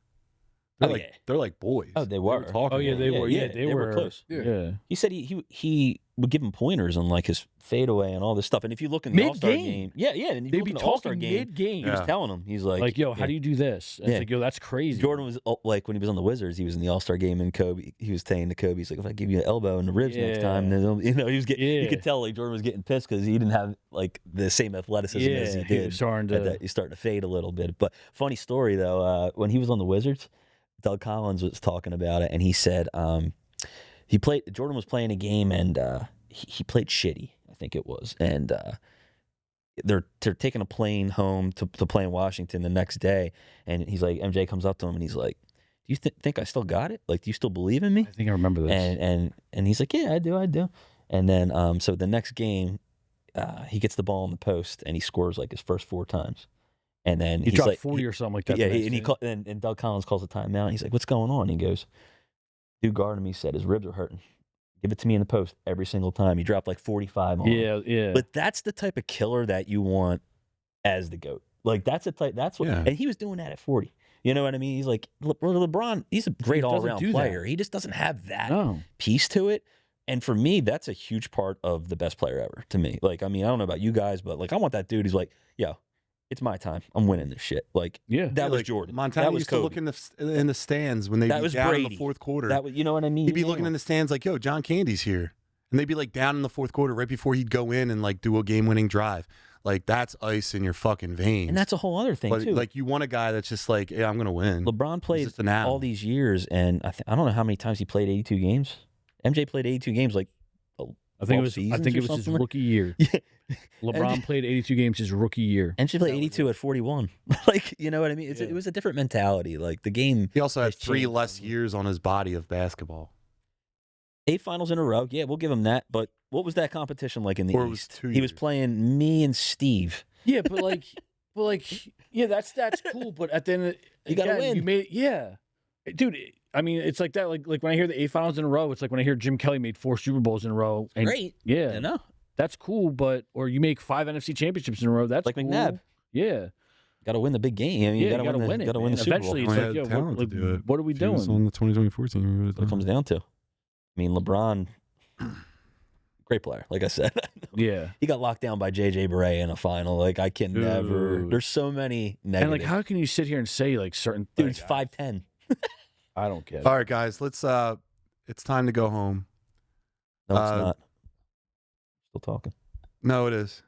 They're Oh, like yeah. they're like boys. Oh, they were. talking Oh, yeah, about they it. were. Yeah, they were close. Yeah. He said he would give him pointers on like his fadeaway and all this stuff. And if you look in the All-Star Mid-game. game, yeah, and if you They'd look be in the All-Star talking game, mid-game. he was Yeah. telling him, he's like, Like, yo, how yeah. do you do this? And Yeah. it's like, yo, that's crazy. Jordan was like when he was on the Wizards, he was in the All-Star game, and Kobe, he was saying to Kobe, he's like, if I give you an elbow in the ribs next time, Yeah. then he was getting, you Yeah. could tell like Jordan was getting pissed because he didn't have like the same athleticism as he he did. was starting At to. that, he's starting to fade a little bit. But funny story though, when he was on the Wizards, Doug Collins was talking about it, and he said Jordan was playing a game, and he played shitty, I think it was, and they're taking a plane home to play in Washington the next day, and he's like, MJ comes up to him and he's like, "Do you think I still got it? Like, do you still believe in me?" I think I remember this. And he's like, "Yeah, I do." And then so the next game, he gets the ball in the post and he scores like his first 4 times, and then he he's dropped like 40 or something like that. Yeah, and Doug Collins calls a timeout. And he's like, "What's going on?" He goes, "Dude guarding me said his ribs are hurting. Give it to me in the post every single time." He dropped like 45 on him. Yeah. But that's the type of killer that you want as the GOAT. Like that's what, and he was doing that at 40. You know what I mean? He's like, LeBron, he's a great all-around player. He just doesn't have that piece to it. And for me, that's a huge part of the best player ever to me. Like, I mean, I don't know about you guys, but like, I want that dude who's like, yo, it's my time. I'm winning this shit. Like, that was Jordan. Montana that was used Kobe. to look in the stands when they'd be down Brady. in the fourth quarter. That was, you know what I mean? He'd be looking in the stands like, yo, John Candy's here. And they'd be like down in the fourth quarter right before he'd go in and like do a game-winning drive. Like, that's ice in your fucking veins. And that's a whole other thing, too. Like, you want a guy that's just like, yeah, I'm going to win. LeBron played all these years, and I don't know how many times he played 82 games. MJ played 82 games like I think it was his rookie year. Yeah. LeBron played 82 games his rookie year. And she played 82 at 41. Like, you know what I mean? It was a different mentality. Like, the game. He also had 3 less years on his body of basketball. 8 finals in a row. Yeah, we'll give him that. But what was that competition like in the East? He was playing me and Steve. Yeah, but yeah, that's cool. But at the end of you got to win. You made dude. I mean, it's like that. Like when I hear the 8 finals in a row, it's like when I hear Jim Kelly made 4 Super Bowls in a row. And, great. Yeah, I know. That's cool. But or you make 5 NFC championships in a row. That's like cool. McNabb. Yeah. Got to win the big game. I mean, you got to win it. Got to win the Super Bowl. Eventually, it's like, what are we doing? On the 2024 team. That's what it comes down to. I mean, LeBron, great player. Like I said, yeah, he got locked down by JJ Barea in a final. Like I can never. There's so many negatives. And like, how can you sit here and say like certain dude's 5'10"? I don't get it. All right, guys, let's. It's time to go home. No, it's not. Still talking. No, it is.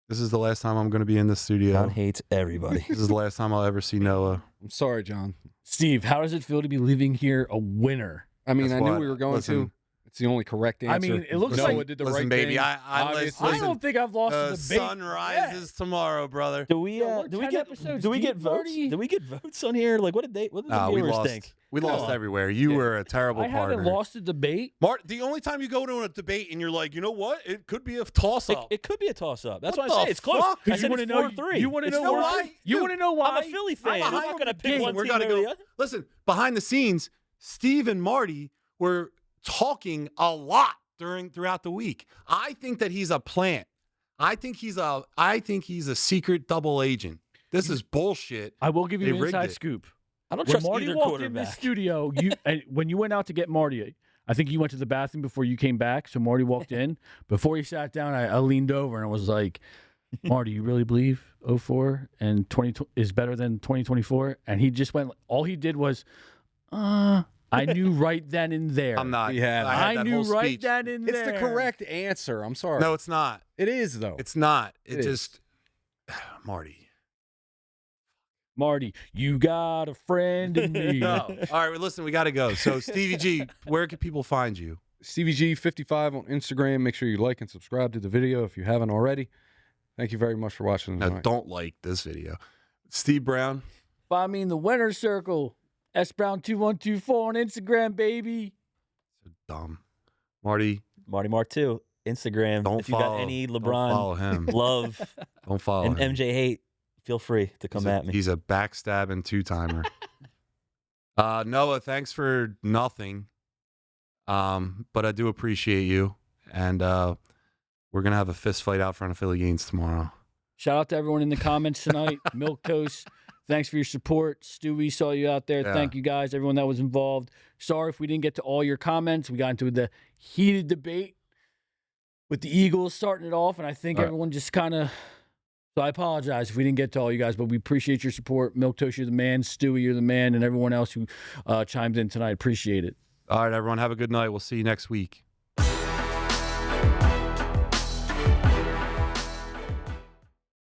This is the last time I'm going to be in the studio. John hates everybody. This is the last time I'll ever see Noah. I'm sorry, John. Steve, how does it feel to be leaving here a winner? I mean, I knew we were going to. It's the only correct answer. I mean, it looks Noah like did the listen, right baby, thing. I don't think I've lost the debate. Sun rises tomorrow, brother. Do we get votes? Do we get votes on here? Like, what did the viewers think? We lost everywhere. You were a terrible partner. I haven't lost a debate. Mark, the only time you go to a debate and you're like, you know what? It could be a toss-up. It could be a toss-up. That's what why I say it's close. Because you want to know 4-3. You want to know why? You want to know why? I'm a Philly fan. I'm not going to pick one team over the other. Listen, behind the scenes, Steve and Marty were talking a lot throughout the week. I think that he's a plant. I think he's a secret double agent. This is bullshit. I will give you an inside scoop. I don't trust Marty either walked quarterback. in the studio, when you went out to get Marty, I think you went to the bathroom before you came back. So Marty walked in. Before he sat down, I leaned over and I was like, Marty, you really believe 04 and 20 is better than 2024? And he just went, all he did was, I knew right then and there. I'm not. I knew right then and there. It's the correct answer. I'm sorry. No, it's not. It is, though. It's not. It just, Marty, you got a friend in me. No. All right, well, listen, we got to go. So, Stevie G, where can people find you? Stevie G 55 on Instagram. Make sure you like and subscribe to the video if you haven't already. Thank you very much for watching tonight. Now, don't like this video. Steve Brown. Find me in the winner's circle. SBrown2124 on Instagram, baby. So dumb. Marty Mark 2, Instagram. If you got any LeBron love don't follow and him. MJ hate, feel free to come at me. He's a backstabbing 2-timer. Noah, thanks for nothing. But I do appreciate you. And we're going to have a fist fight out front of Philly games tomorrow. Shout out to everyone in the comments tonight. Milk Toast, thanks for your support. Stewie, saw you out there. Yeah. Thank you guys, everyone that was involved. Sorry if we didn't get to all your comments. We got into the heated debate with the Eagles starting it off, and I think everyone just kind of... So I apologize if we didn't get to all you guys, but we appreciate your support. Milk Toast, you're the man. Stewie, you're the man. And everyone else who chimed in tonight, appreciate it. All right, everyone, have a good night. We'll see you next week.